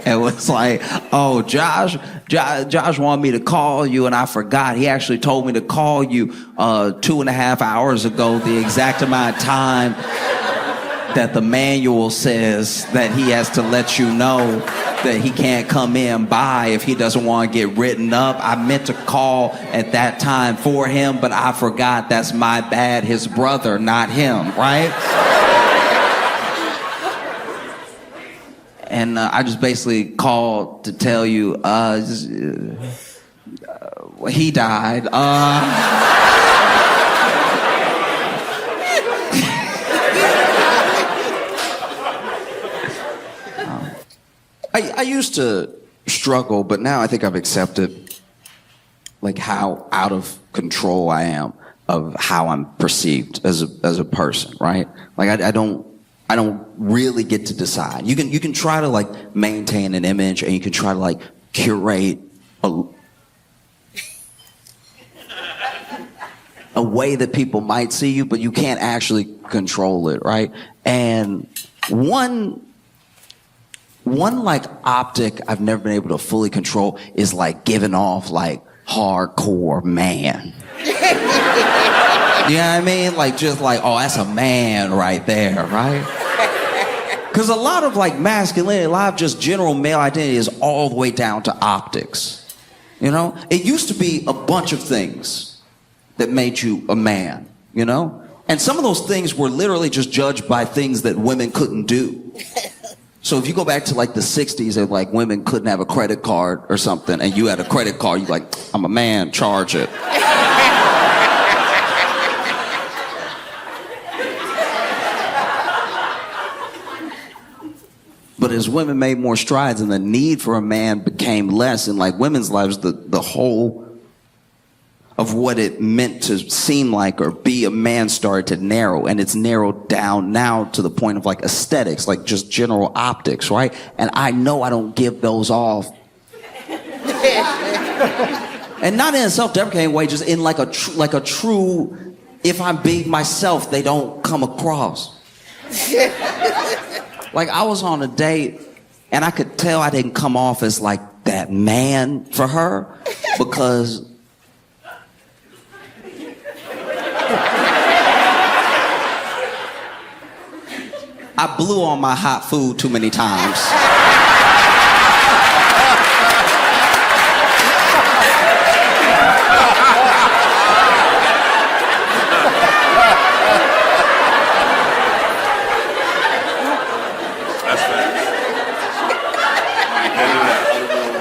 It was like, oh, Josh wanted me to call you, and I forgot. He actually told me to call you 2.5 hours ago, the exact amount of time that the manual says that he has to let you know that he can't come in by if he doesn't want to get written up. I meant to call at that time for him, but I forgot. That's my bad. His brother, not him, right? And I just basically called to tell you, he died. I used to struggle, but now I think I've accepted like how out of control I am of how I'm perceived as a person, right? Like I don't really get to decide. You can try to like maintain an image, and you can try to like curate a way that people might see you, but you can't actually control it, right? And one like optic I've never been able to fully control is like giving off like hardcore man. You know what I mean? Like just like, oh, that's a man right there, right? Because a lot of like masculinity, a lot of just general male identity is all the way down to optics. You know? It used to be a bunch of things that made you a man, you know? And some of those things were literally just judged by things that women couldn't do. So if you go back to like the 60s and like women couldn't have a credit card or something, and you had a credit card, you're like, I'm a man, charge it. But as women made more strides and the need for a man became less in like women's lives, the whole of what it meant to seem like or be a man started to narrow, and it's narrowed down now to the point of like aesthetics, like just general optics, right? And I know I don't give those off. And not in a self-deprecating way, just in like a true, if I'm being myself, they don't come across. Like I was on a date and I could tell I didn't come off as like that man for her because I blew on my hot food too many times.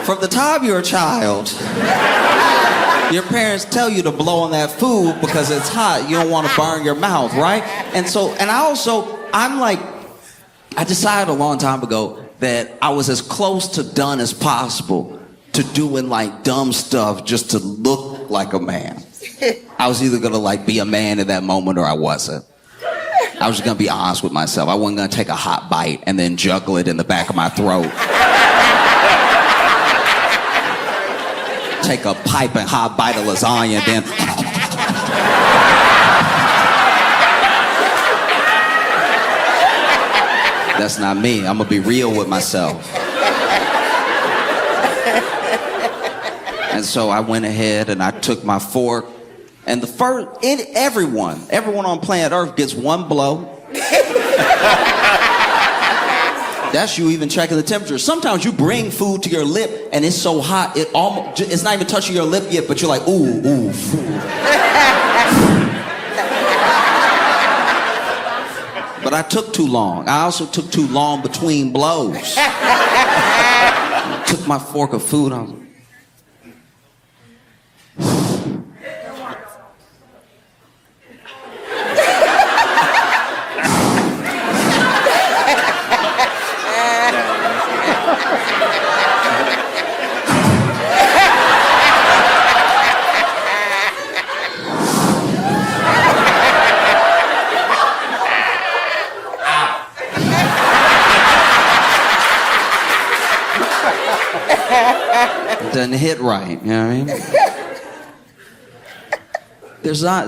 From the time you're a child, your parents tell you to blow on that food because it's hot. You don't want to burn your mouth, right? And I decided a long time ago that I was as close to done as possible to doing like dumb stuff just to look like a man. I was either gonna like be a man in that moment or I wasn't. I was just gonna be honest with myself. I wasn't gonna take a hot bite and then juggle it in the back of my throat. Take a pipe and hot bite of lasagna and then that's not me. I'm gonna be real with myself. And so I went ahead and I took my fork, and everyone on planet Earth gets one blow. That's you even checking the temperature. Sometimes you bring food to your lip and it's so hot it's not even touching your lip yet, but you're like, ooh, food. But but I took too long. I also took too long between blows. Took my fork of food. I was doesn't hit right, you know what I mean? There's not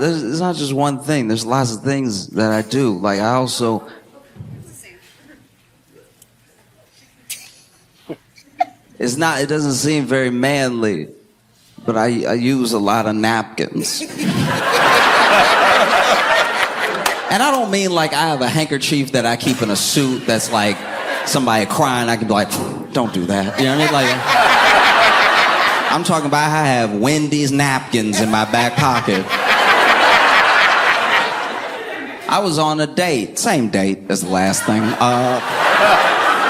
just one thing. There's lots of things that I do. Like I also it doesn't seem very manly, but I use a lot of napkins. And I don't mean like I have a handkerchief that I keep in a suit that's like somebody crying, I can be like, don't do that. You know what I mean? Like I'm talking about I have Wendy's napkins in my back pocket. I was on a date, same date as the last thing.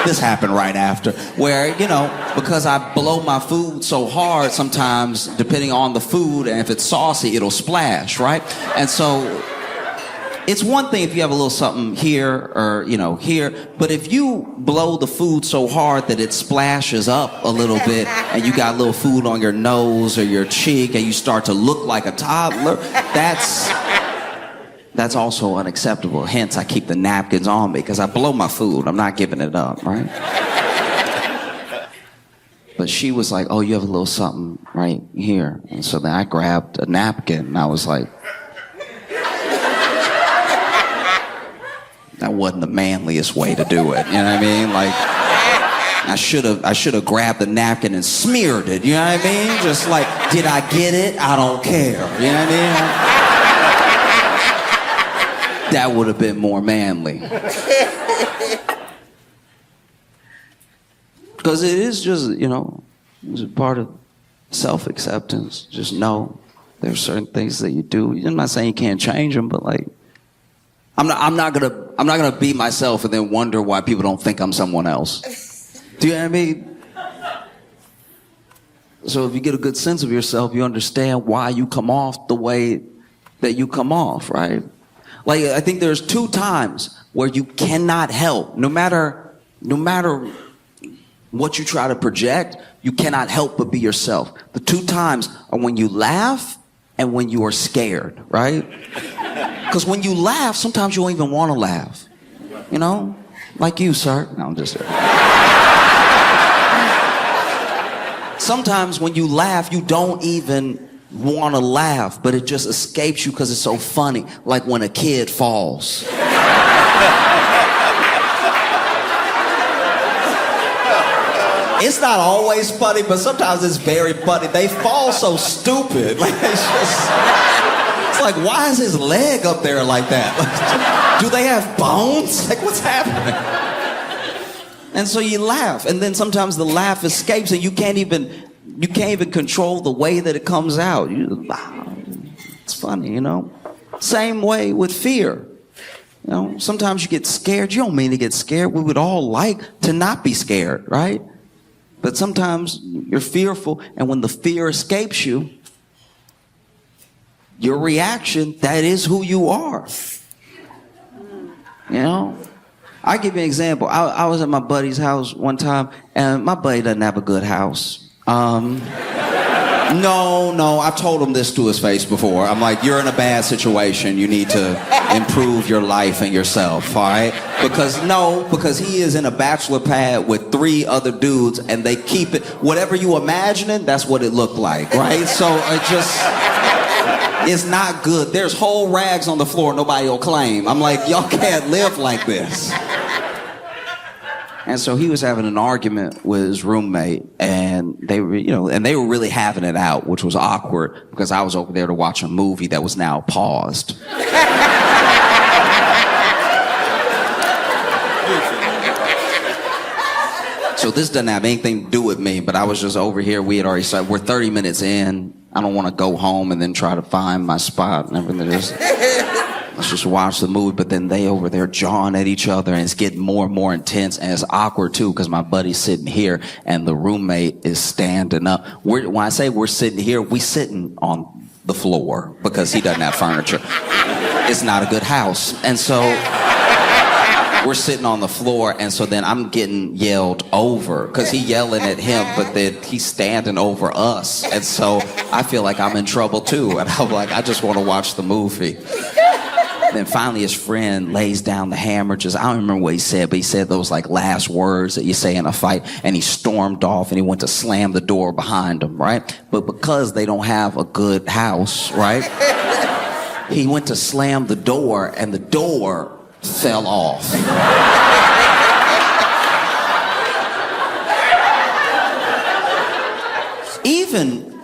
This happened right after, where, you know, because I blow my food so hard sometimes, depending on the food, and if it's saucy, it'll splash, right? And so it's one thing if you have a little something here or, you know, here, but if you blow the food so hard that it splashes up a little bit and you got a little food on your nose or your cheek and you start to look like a toddler, that's also unacceptable. Hence, I keep the napkins on me because I blow my food. I'm not giving it up, right? But she was like, oh, you have a little something right here. And so then I grabbed a napkin and I was like, that wasn't the manliest way to do it. You know what I mean? Like, I should have grabbed the napkin and smeared it. You know what I mean? Just like, did I get it? I don't care. You know what I mean? That would have been more manly. Because it is just, you know, it's a part of self-acceptance. Just know there's certain things that you do. I'm not saying you can't change them, but like, I'm not gonna be myself and then wonder why people don't think I'm someone else. Do you know what I mean? So if you get a good sense of yourself, you understand why you come off the way that you come off, right? Like, I think there's 2 times where you cannot help, no matter what you try to project, you cannot help but be yourself. The 2 times are when you laugh and when you are scared, right? Because when you laugh, sometimes you don't even want to laugh. You know? Like you, sir. No, I'm just... Sometimes when you laugh, you don't even want to laugh, but it just escapes you because it's so funny. Like when a kid falls. It's not always funny, but sometimes it's very funny. They fall so stupid. Like it's like, why is his leg up there like that? Like, do they have bones? Like, what's happening? And so you laugh, and then sometimes the laugh escapes, and you can't even control the way that it comes out. It's funny, you know. Same way with fear. You know, sometimes you get scared. You don't mean to get scared. We would all like to not be scared, right? But sometimes you're fearful, and when the fear escapes you, your reaction, that is who you are. You know? I'll give you an example. I was at my buddy's house one time, and my buddy doesn't have a good house. No, I've told him this to his face before. I'm like, you're in a bad situation. You need to improve your life and yourself, all right? Because he is in a bachelor pad with 3 other dudes, and they keep it, whatever you imagining, that's what it looked like, right? So it's not good. There's whole rags on the floor nobody will claim. I'm like, y'all can't live like this. And so he was having an argument with his roommate, and they were really having it out, which was awkward because I was over there to watch a movie that was now paused. So this doesn't have anything to do with me, but I was just over here. We had already started. We're 30 minutes in. I don't want to go home and then try to find my spot and everything. let's just watch the movie. But then they over there jawing at each other, and it's getting more and more intense, and it's awkward too because my buddy's sitting here and the roommate is standing up. When I say we're sitting here, we sitting on the floor because he doesn't have furniture. It's not a good house. And so we're sitting on the floor, and so then I'm getting yelled over because he yelling at him, but then he's standing over us. And so I feel like I'm in trouble too. And I'm like, I just want to watch the movie. Then finally his friend lays down the hammer. I don't remember what he said, but he said those like last words that you say in a fight, and he stormed off and he went to slam the door behind him, right? But because they don't have a good house, right? He went to slam the door, and the door fell off.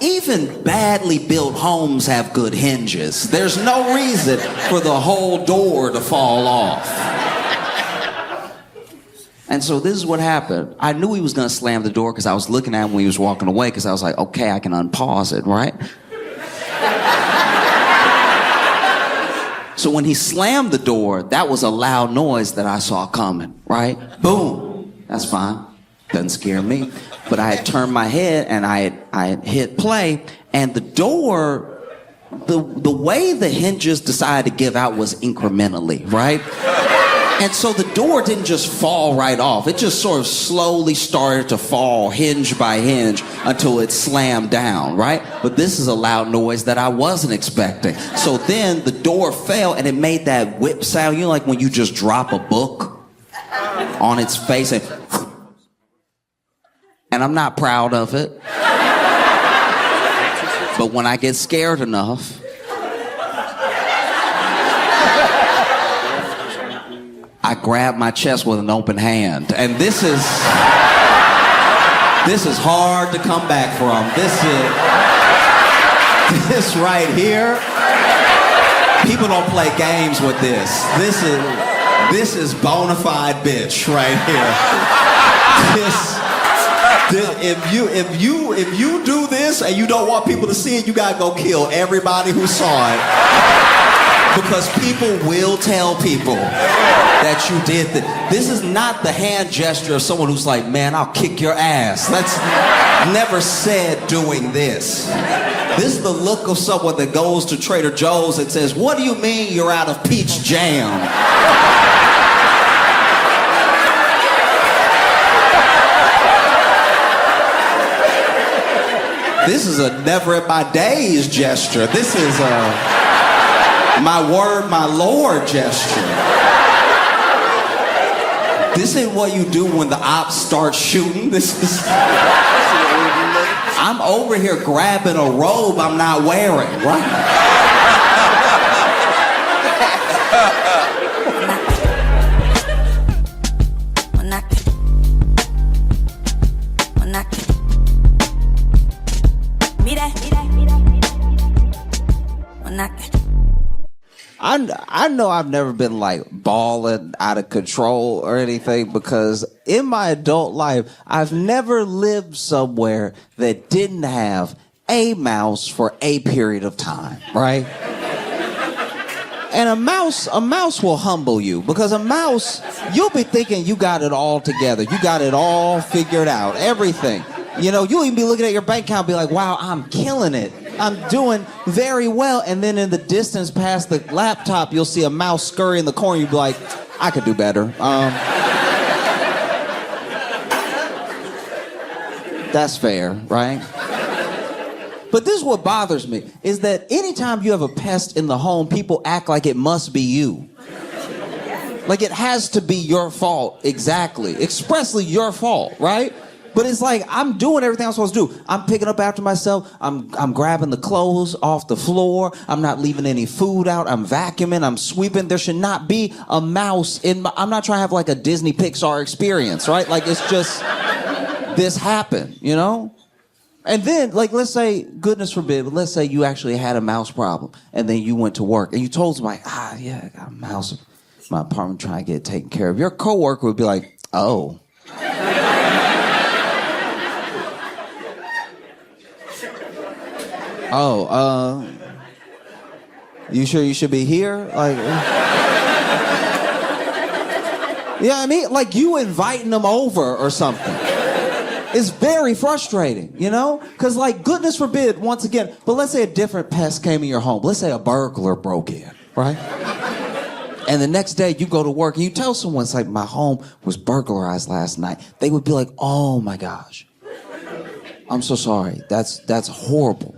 Even badly built homes have good hinges. There's no reason for the whole door to fall off. And so this is what happened. I knew he was gonna slam the door because I was looking at him when he was walking away, because I was like, okay, I can unpause it, right? So when he slammed the door, that was a loud noise that I saw coming, right? Boom. That's fine. Doesn't scare me. But I had turned my head and I had hit play, and the door, the way the hinges decided to give out was incrementally, right? And so the door didn't just fall right off. It just sort of slowly started to fall hinge by hinge until it slammed down, right? But this is a loud noise that I wasn't expecting. So then the door fell and it made that whip sound, you know, like when you just drop a book on its face, and I'm not proud of it. But when I get scared enough, I grab my chest with an open hand. And this is hard to come back from. This right here, people don't play games with this. This is bona fide bitch right here. If you do this and you don't want people to see it, you gotta go kill everybody who saw it. Because people will tell people that you did this. This is not the hand gesture of someone who's like, man, I'll kick your ass. That's never said doing this. This is the look of someone that goes to Trader Joe's and says, what do you mean you're out of peach jam? This is a never in my days gesture. This is a my word, my Lord gesture. This ain't what you do when the ops start shooting. This is... I'm over here grabbing a robe I'm not wearing, right? I know I've never been like balling out of control or anything, because in my adult life, I've never lived somewhere that didn't have a mouse for a period of time, right? And a mouse will humble you, because a mouse, you'll be thinking you got it all together. You got it all figured out, everything. You know, you'll even be looking at your bank account and be like, wow, I'm killing it. I'm doing very well. And then in the distance past the laptop, you'll see a mouse scurry in the corner. You'll be like, I could do better. That's fair, right? But this is what bothers me, is that anytime you have a pest in the home, people act like it must be you. Like it has to be your fault, exactly. Expressly your fault, right? But it's like, I'm doing everything I'm supposed to do. I'm picking up after myself. I'm grabbing the clothes off the floor. I'm not leaving any food out. I'm vacuuming. I'm sweeping. There should not be a mouse in my... I'm not trying to have like a Disney Pixar experience, right? Like, it's just... This happened, you know? And then, like, let's say, goodness forbid, but let's say you actually had a mouse problem, and then you went to work, and you told somebody, yeah, I got a mouse in my apartment, trying to get it taken care of. Your coworker would be like, oh. You sure you should be here? Like, yeah, I mean, like you inviting them over or something. It's very frustrating, you know? Because, like, goodness forbid, once again, but let's say a different pest came in your home. Let's say a burglar broke in, right? And the next day you go to work and you tell someone, it's like, my home was burglarized last night. They would be like, oh my gosh. I'm so sorry. That's horrible.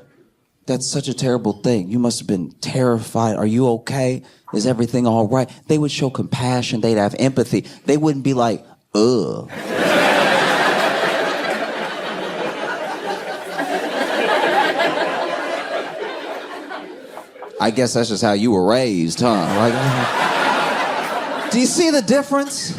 That's such a terrible thing. You must have been terrified. Are you okay? Is everything all right? They would show compassion. They'd have empathy. They wouldn't be like, ugh. I guess that's just how you were raised, huh? Like, do you see the difference?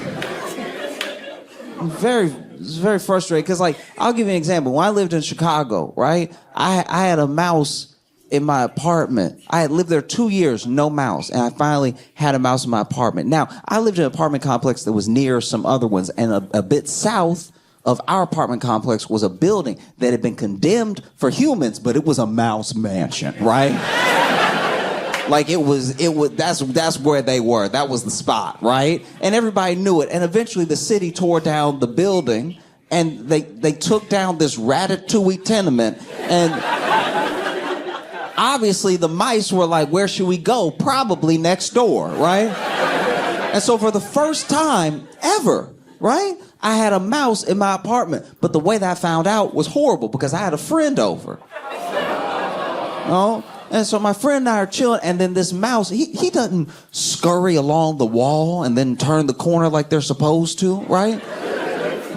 It's very frustrating because, like, I'll give you an example. When I lived in Chicago, right, I had a mouse in my apartment. I had lived there 2 years, no mouse, and I finally had a mouse in my apartment. Now, I lived in an apartment complex that was near some other ones, and a bit south of our apartment complex was a building that had been condemned for humans, but it was a mouse mansion, right? Like that's where they were. That was the spot, right? And everybody knew it. And eventually the city tore down the building and they took down this ratatouille tenement. And obviously the mice were like, where should we go? Probably next door, right? And so for the first time ever, right, I had a mouse in my apartment. But the way that I found out was horrible because I had a friend over. And so my friend and I are chilling, and then this mouse, he doesn't scurry along the wall and then turn the corner like they're supposed to, right?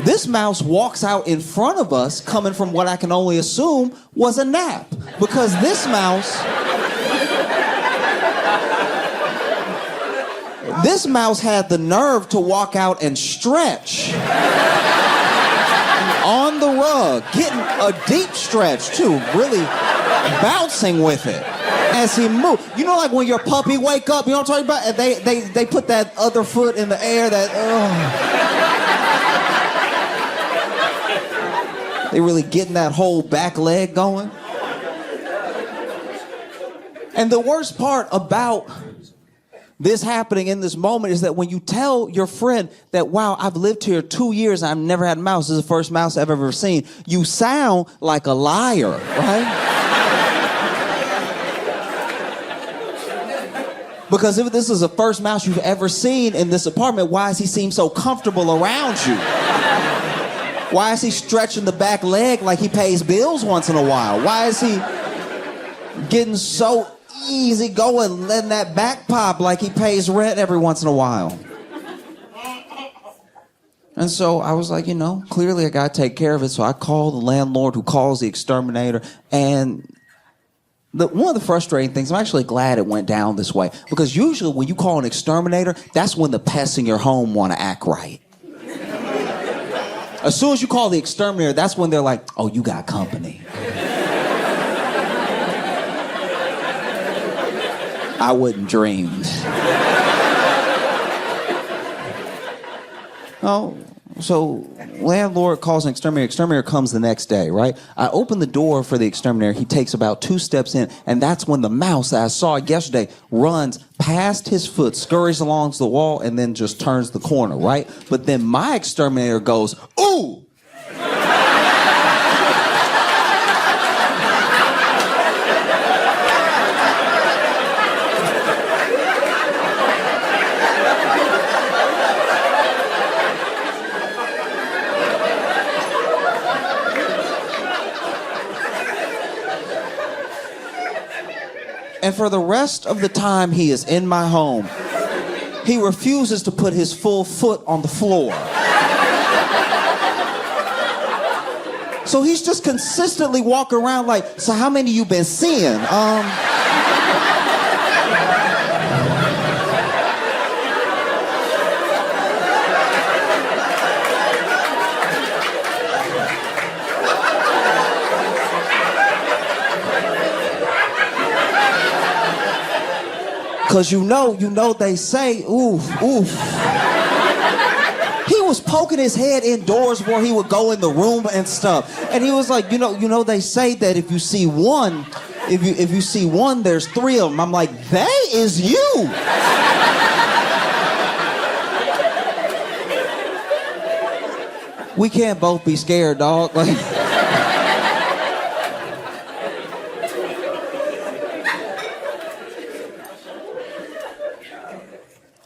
This mouse walks out in front of us, coming from what I can only assume was a nap. Because this mouse had the nerve to walk out and stretch on the rug, getting a deep stretch too, really bouncing with it as he moved. You know, like when your puppy wake up, you know what I'm talking about? And they put that other foot in the air, they really getting that whole back leg going. And the worst part about this happening in this moment is that when you tell your friend that, wow, I've lived here 2 years and I've never had a mouse, this is the first mouse I've ever seen, you sound like a liar, right? Because if this is the first mouse you've ever seen in this apartment, why does he seem so comfortable around you? Why is he stretching the back leg like he pays bills once in a while? Why is he getting so easy going, letting that back pop like he pays rent every once in a while? And so I was like, you know, clearly I gotta take care of it. So I called the landlord who calls the exterminator. And one of the frustrating things, I'm actually glad it went down this way. Because usually when you call an exterminator, that's when the pests in your home want to act right. As soon as you call the exterminator, that's when they're like, oh, you got company. I wouldn't dream. Oh, so landlord calls an exterminator. Exterminator comes the next day, right? I open the door for the exterminator. He takes about 2 steps in, and that's when the mouse that I saw yesterday runs past his foot, scurries along the wall, and then just turns the corner, right? But then my exterminator goes, ooh! And for the rest of the time he is in my home, he refuses to put his full foot on the floor. So he's just consistently walking around like, so how many you been seeing? Because you know they say, oof. He was poking his head indoors where he would go in the room and stuff. And he was like, you know they say that if you see one, if you see one, there's three of them. I'm like, that is you. We can't both be scared, dog. Like,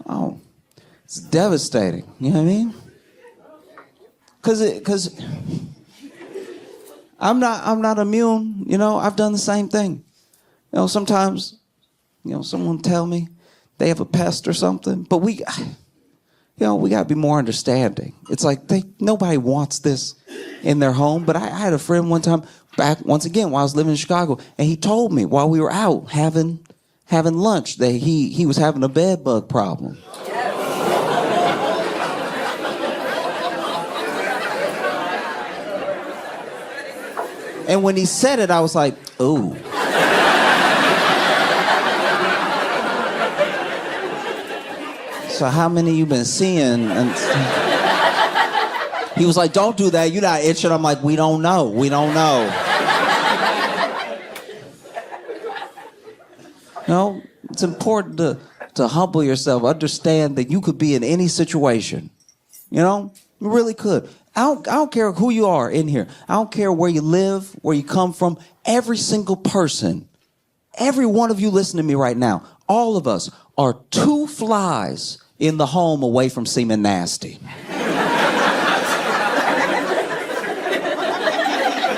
oh, it's devastating. You know what I mean? Cause I'm not immune. You know, I've done the same thing. You know, sometimes, you know, someone tell me they have a pest or something, but we gotta be more understanding. It's like nobody wants this in their home. But I had a friend one time back once again while I was living in Chicago, and he told me while we were out having lunch that he was having a bed bug problem. And when he said it, I was like, ooh. So how many you been seeing? And he was like, don't do that. You're not itching. I'm like, we don't know. We don't know. You know, it's important to humble yourself. Understand that you could be in any situation. You know, you really could. I don't care who you are in here. I don't care where you live, where you come from. Every single person, every one of you listening to me right now, all of us are two flies in the home away from seeming nasty.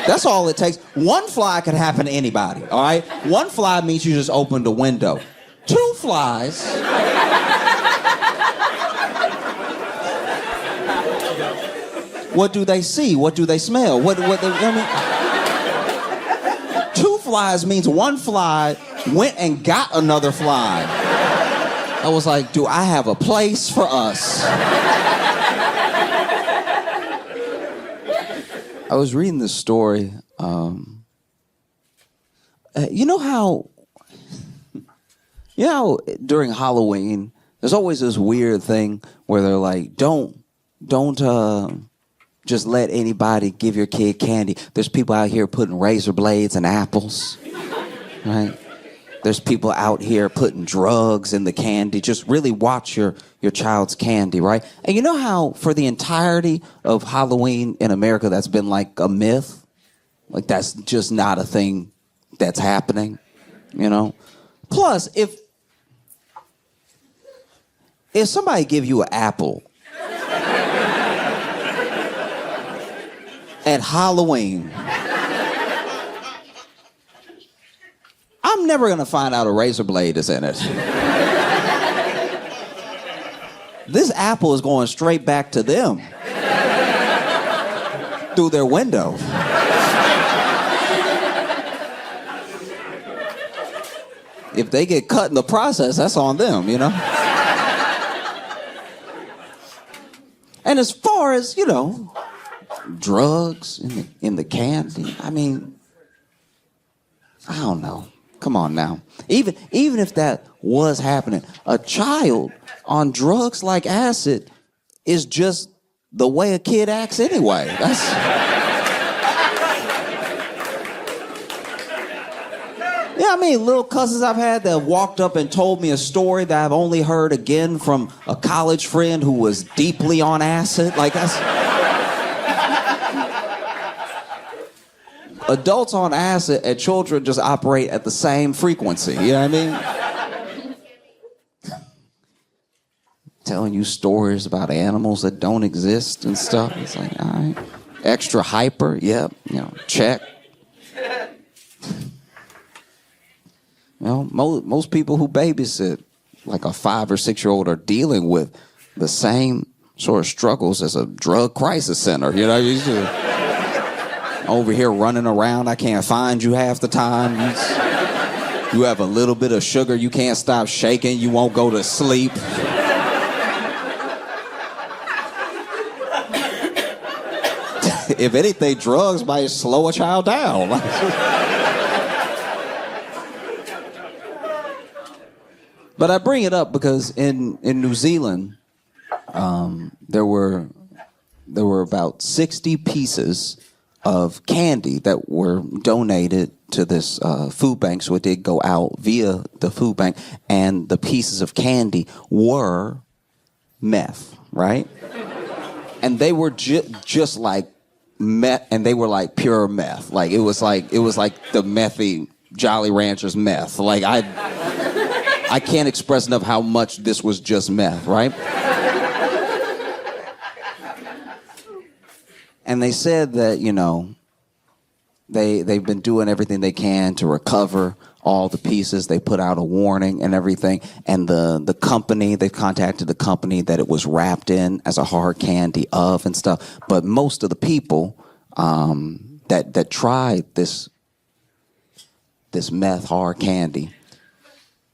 That's all it takes. One fly can happen to anybody, all right? One fly means you just opened a window. Two flies. What do they see? What do they smell? Two flies means one fly went and got another fly. I was like, do I have a place for us? I was reading this story. You know how during Halloween, there's always this weird thing where they're like, don't just let anybody give your kid candy. There's people out here putting razor blades in apples, right? There's people out here putting drugs in the candy. Just really watch your child's candy, right? And you know how for the entirety of Halloween in America, that's been like a myth? Like that's just not a thing that's happening, you know? Plus, if somebody give you an apple at Halloween, I'm never gonna find out a razor blade is in it. This apple is going straight back to them through their window. If they get cut in the process, that's on them, you know? And as far as, you know, drugs in the candy, I mean, I don't know. Come on now. Even if that was happening, a child on drugs like acid is just the way a kid acts anyway. Yeah, I mean, little cousins I've had that walked up and told me a story that I've only heard again from a college friend who was deeply on acid. Like, that's... Adults on acid and children just operate at the same frequency. You know what I mean? Telling you stories about animals that don't exist and stuff. It's like, all right. Extra hyper, yep, you know, check. You know, most people who babysit like a 5 or 6 year old are dealing with the same sort of struggles as a drug crisis center. You know, over here running around, I can't find you half the time. You have a little bit of sugar, you can't stop shaking, you won't go to sleep. If anything, drugs might slow a child down. But I bring it up because in New Zealand, there were about 60 pieces of candy that were donated to this food bank, so it did go out via the food bank, and the pieces of candy were meth, right? And they were just like meth, and they were like pure meth. Like it was like the methy Jolly Ranchers meth. Like I can't express enough how much this was just meth, right? And they said that, you know, they've been doing everything they can to recover all the pieces. They put out a warning and everything. And the company, they've contacted the company that it was wrapped in as a hard candy of and stuff. But most of the people that tried this meth hard candy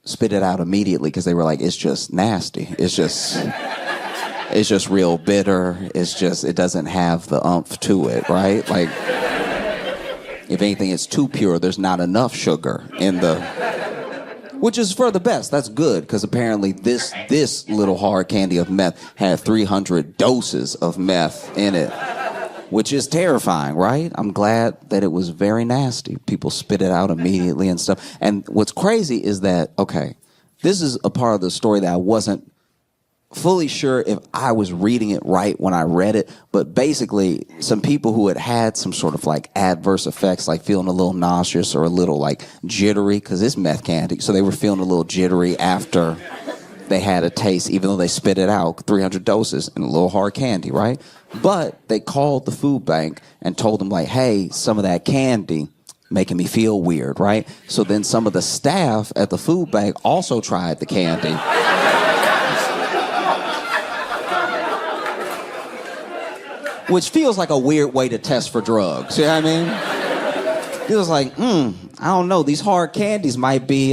spit it out immediately because they were like, it's just nasty. It's just real bitter. It doesn't have the oomph to it, right? Like, if anything, it's too pure. There's not enough sugar in which is for the best. That's good, because apparently this little hard candy of meth had 300 doses of meth in it, which is terrifying, right? I'm glad that it was very nasty. People spit it out immediately and stuff. And what's crazy is that, okay, this is a part of the story that I wasn't fully sure if I was reading it right when I read it, but basically some people who had some sort of like adverse effects, like feeling a little nauseous or a little like jittery, because it's meth candy, so they were feeling a little jittery after they had a taste, even though they spit it out, 300 doses in a little hard candy, right? But they called the food bank and told them like, hey, some of that candy making me feel weird, right? So then some of the staff at the food bank also tried the candy. Which feels like a weird way to test for drugs. You know what I mean? Feels like, I don't know, these hard candies might be,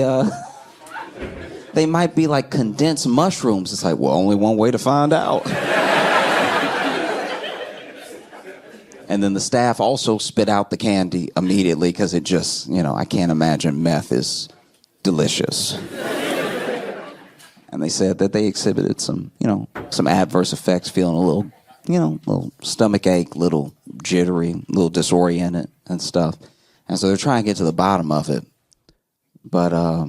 they might be like condensed mushrooms. It's like, well, only one way to find out. And then the staff also spit out the candy immediately because it just, you know, I can't imagine meth is delicious. And they said that they exhibited some adverse effects, feeling a little, little stomach ache, little jittery, little disoriented and stuff. And so they're trying to get to the bottom of it. But I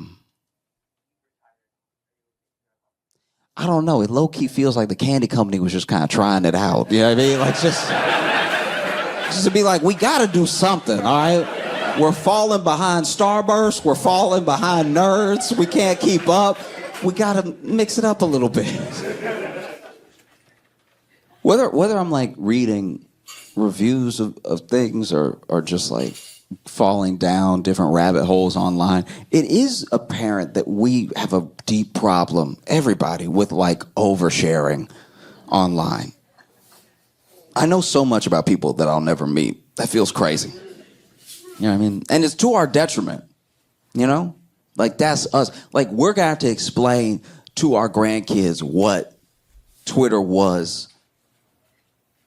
don't know. It low-key feels like the candy company was just kind of trying it out. You know what I mean? Like just to be like, we got to do something, all right? We're falling behind Starburst. We're falling behind Nerds. We can't keep up. We got to mix it up a little bit. Whether I'm like reading reviews of things or just like falling down different rabbit holes online, it is apparent that we have a deep problem, everybody, with like oversharing online. I know so much about people that I'll never meet. That feels crazy. You know what I mean? And it's to our detriment, you know? Like, that's us. Like, we're going to have to explain to our grandkids what Twitter was.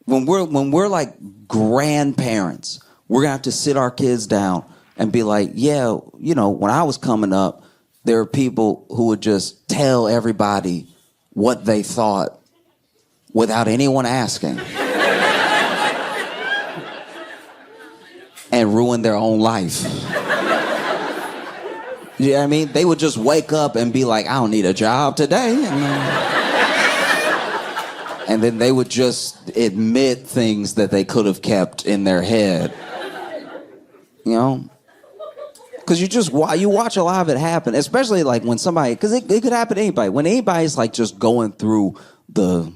When we're like grandparents, we're going to have to sit our kids down and be like, yeah, you know, when I was coming up, there were people who would just tell everybody what they thought without anyone asking. And ruin their own life. You know what I mean? They would just wake up and be like, I don't need a job today. And then they would just admit things that they could have kept in their head. You know? Because you watch a lot of it happen, especially like when somebody, because it could happen to anybody. When anybody's like just going through the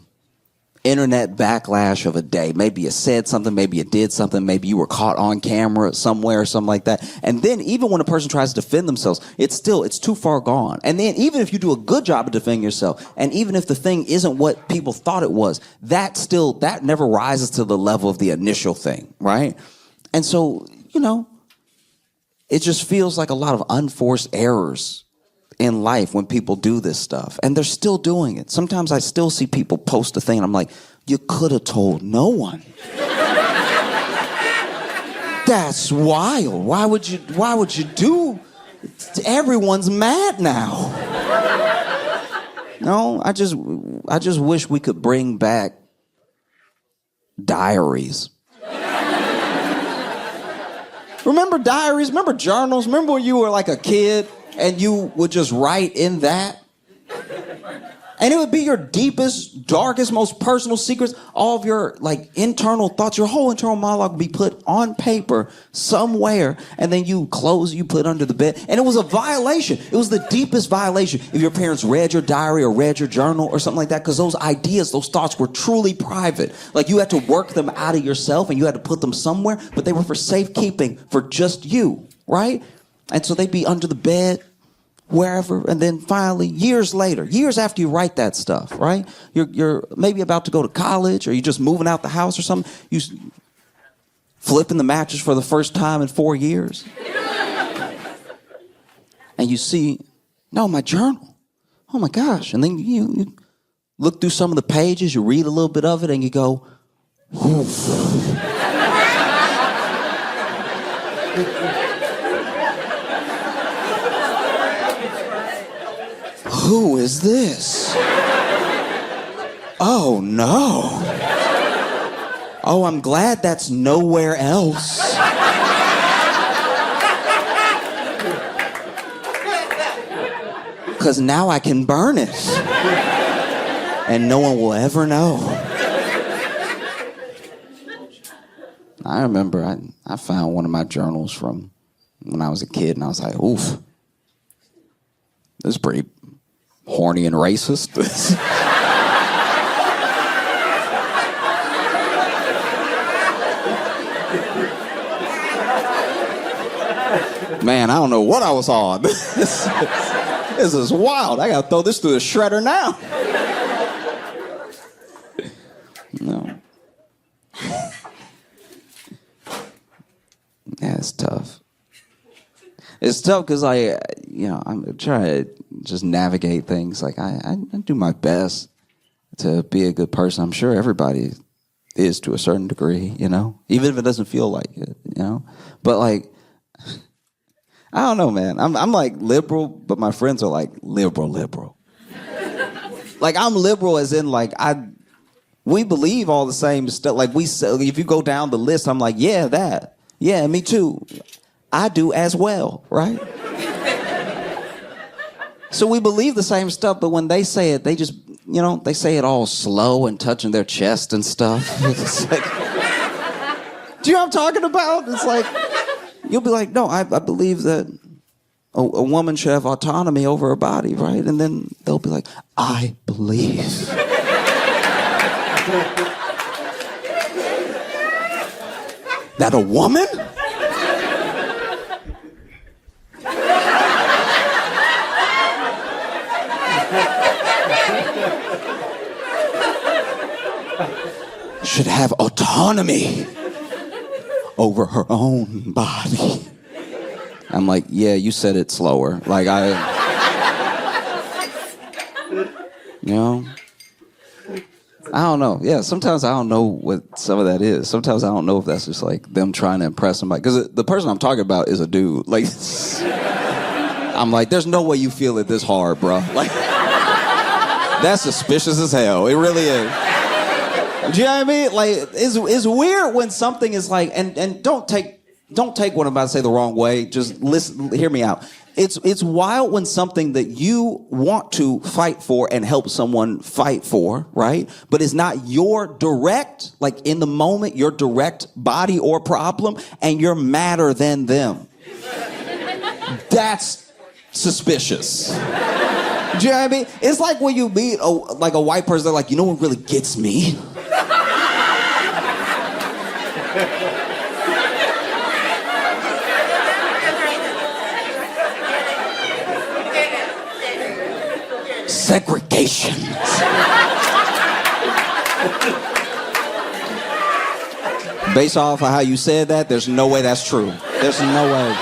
internet backlash of a day. Maybe you said something, maybe you did something, maybe you were caught on camera somewhere or something like that. And then even when a person tries to defend themselves, it's too far gone. And then even if you do a good job of defending yourself, and even if the thing isn't what people thought it was, that never rises to the level of the initial thing, right? And so, you know, it just feels like a lot of unforced errors in life when people do this stuff, and they're still doing it. Sometimes I still see people post a thing and I'm like, you could have told no one. That's wild. Why would you do? Everyone's mad now. No, I just wish we could bring back diaries. Remember diaries? Remember journals? Remember when you were like a kid and you would just write in that? And it would be your deepest, darkest, most personal secrets. All of your like internal thoughts, your whole internal monologue would be put on paper somewhere. And then you put it under the bed. And it was a violation. It was the deepest violation if your parents read your diary or read your journal or something like that. Because those ideas, those thoughts were truly private. Like you had to work them out of yourself and you had to put them somewhere. But they were for safekeeping for just you, right? And so they'd be under the bed, wherever, and then finally, years later, years after you write that stuff, right? You're maybe about to go to college, or you're just moving out the house or something. You flipping the mattress for the first time in 4 years, and you see, no, my journal. Oh my gosh! And then you look through some of the pages, you read a little bit of it, and you go, oof. Who is this? Oh no. Oh, I'm glad that's nowhere else. Because now I can burn it. And no one will ever know. I remember I found one of my journals from when I was a kid, and I was like, oof. This is pretty horny and racist. Man, I don't know what I was on. This is wild. I gotta throw this through the shredder now. No. Yeah, it's tough. It's tough because I'm trying to just navigate things. Like I do my best to be a good person. I'm sure everybody is to a certain degree, even if it doesn't feel like it, But like, I don't know, man. I'm like liberal, but my friends are like liberal. Like I'm liberal as in like we believe all the same stuff. Like if you go down the list, I'm like, yeah, that. Yeah, me too. I do as well, right? So we believe the same stuff, but when they say it, they just, they say it all slow and touching their chest and stuff. It's like, do you know what I'm talking about? It's like, you'll be like, no, I believe that a woman should have autonomy over her body, right? And then they'll be like, I believe. That a woman? Should have autonomy over her own body. I'm like, yeah, you said it slower. Like I don't know. Yeah, sometimes I don't know what some of that is. Sometimes I don't know if that's just like them trying to impress somebody. Because the person I'm talking about is a dude. Like, I'm like, there's no way you feel it this hard, bro. Like, that's suspicious as hell. It really is. Do you know what I mean? Like, it's weird when something is like, and don't take what I'm about to say the wrong way. Just listen, hear me out. It's wild when something that you want to fight for and help someone fight for, right? But it's not your direct, like in the moment, your direct body or problem, and you're madder than them. That's suspicious. Do you know what I mean? It's like when you meet a white person, they're like, you know what really gets me? Segregation. Based off of how you said that, there's no way that's true. There's no way.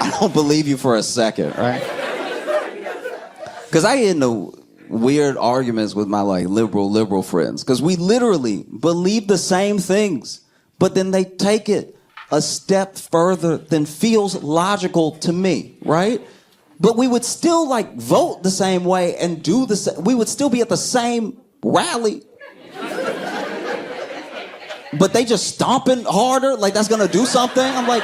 I don't believe you for a second, right? Because I get into weird arguments with my like liberal friends because we literally believe the same things, but then they take it a step further than feels logical to me, right? But we would still like vote the same way and do the same. We would still be at the same rally. but they just stomping harder, like that's gonna do something. I'm like,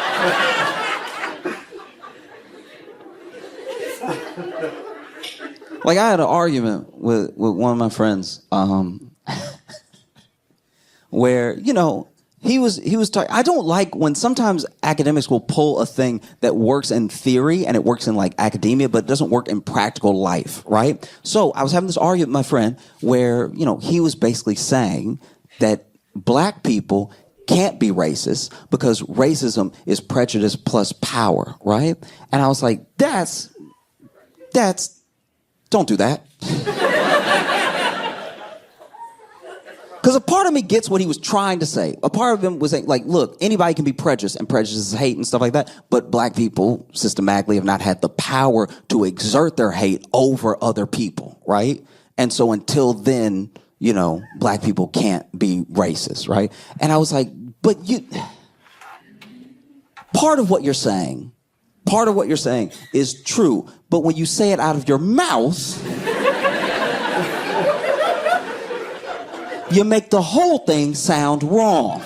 like I had an argument with one of my friends, where, you know, he was talking. I don't like when sometimes academics will pull a thing that works in theory and it works in like academia, but it doesn't work in practical life, right? So I was having this argument with my friend where, you know, he was basically saying that black people can't be racist because racism is prejudice plus power, right? And I was like, that's, don't do that. Because a part of me gets what he was trying to say. A part of him was saying, like, look, anybody can be prejudiced, and prejudice is hate and stuff like that, but black people systematically have not had the power to exert their hate over other people, right? And so until then, you know, black people can't be racist, right? And I was like, but you... Part of what you're saying is true, but when you say it out of your mouth... you make the whole thing sound wrong.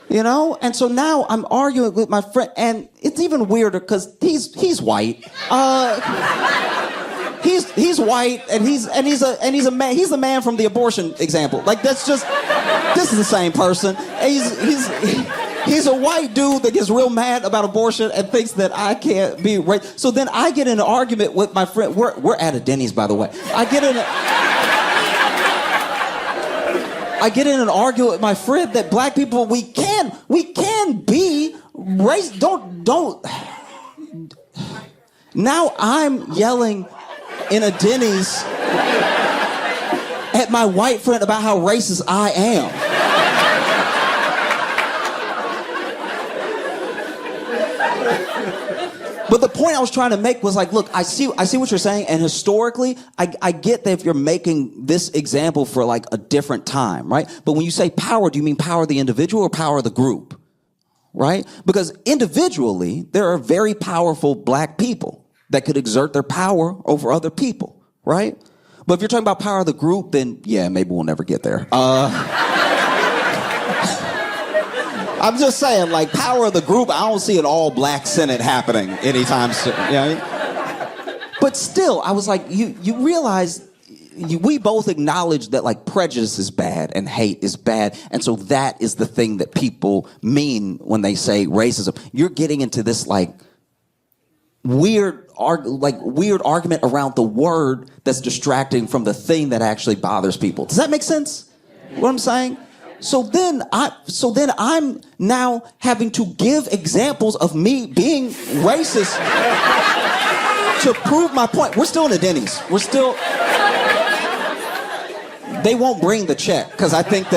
You know? And so now I'm arguing with my friend, and it's even weirder because he's white. He's white, and he's a man. He's the man from the abortion example. Like this is the same person. He's a white dude that gets real mad about abortion and thinks that I can't be raped. So then I get in an argument with my friend. We're at a Denny's, by the way. I get in an argument with my friend that black people, we can be racist. Don't. Now I'm yelling in a Denny's at my white friend about how racist I am. But the point I was trying to make was like, look, I see what you're saying, and historically, I get that if you're making this example for like a different time, right? But when you say power, do you mean power of the individual or power of the group, right? Because individually, there are very powerful black people that could exert their power over other people, right? But if you're talking about power of the group, then yeah, maybe we'll never get there. I'm just saying, like, power of the group, I don't see an all-black Senate happening anytime soon. You know? But still, I was like, you realize, we both acknowledge that, like, prejudice is bad and hate is bad, and so that is the thing that people mean when they say racism. You're getting into this, like, weird argument around the word that's distracting from the thing that actually bothers people. Does that make sense? What I'm saying? So then I'm now having to give examples of me being racist to prove my point. We're still in the Denny's. They won't bring the check because I think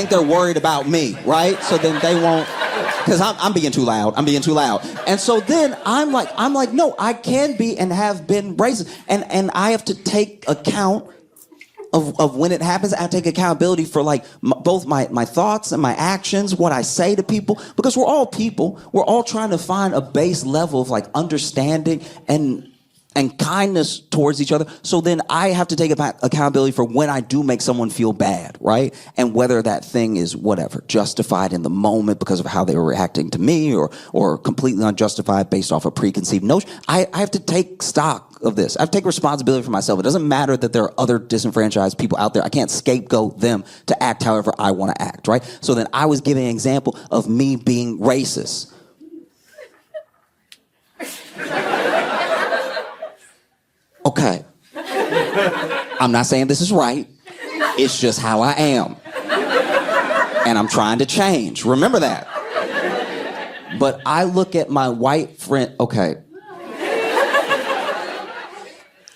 they're worried about me, right? So then they won't, because I'm being too loud. And so then I'm like, no, I can be and have been racist, and I have to take account of when it happens. I take accountability for like both my thoughts and my actions, what I say to people, because we're all people. We're all trying to find a base level of like understanding and kindness towards each other. So then I have to take accountability for when I do make someone feel bad, right? And whether that thing is whatever, justified in the moment because of how they were reacting to me, or completely unjustified based off a preconceived notion. I have to take stock of this. I have to take responsibility for myself. It doesn't matter that there are other disenfranchised people out there. I can't scapegoat them to act however I want to act, right? So then I was giving an example of me being racist. Okay. I'm not saying this is right. It's just how I am. And I'm trying to change. Remember that. But I look at my white friend, okay.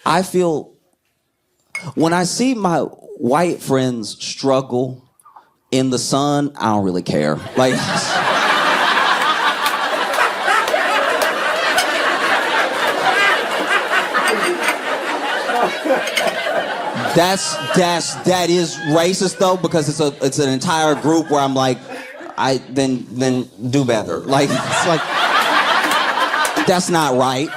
I feel, when I see my white friends struggle in the sun, I don't really care. Like, that is racist though, because it's an entire group where I'm like, then do better. Like, it's like, that's not right.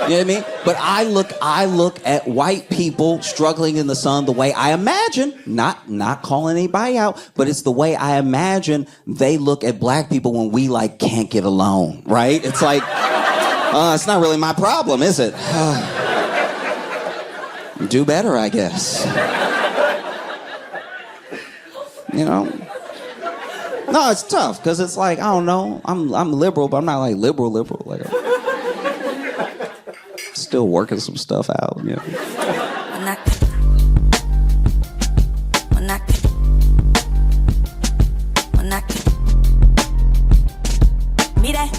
You know what I mean? But I look at white people struggling in the sun the way I imagine, not calling anybody out, but it's the way I imagine they look at black people when we like can't get along, right? It's like, it's not really my problem, is it? Do better, I guess. You know? No, it's tough, because it's like, I don't know, I'm liberal, but I'm not like liberal. Like, still working some stuff out, you know? Mira.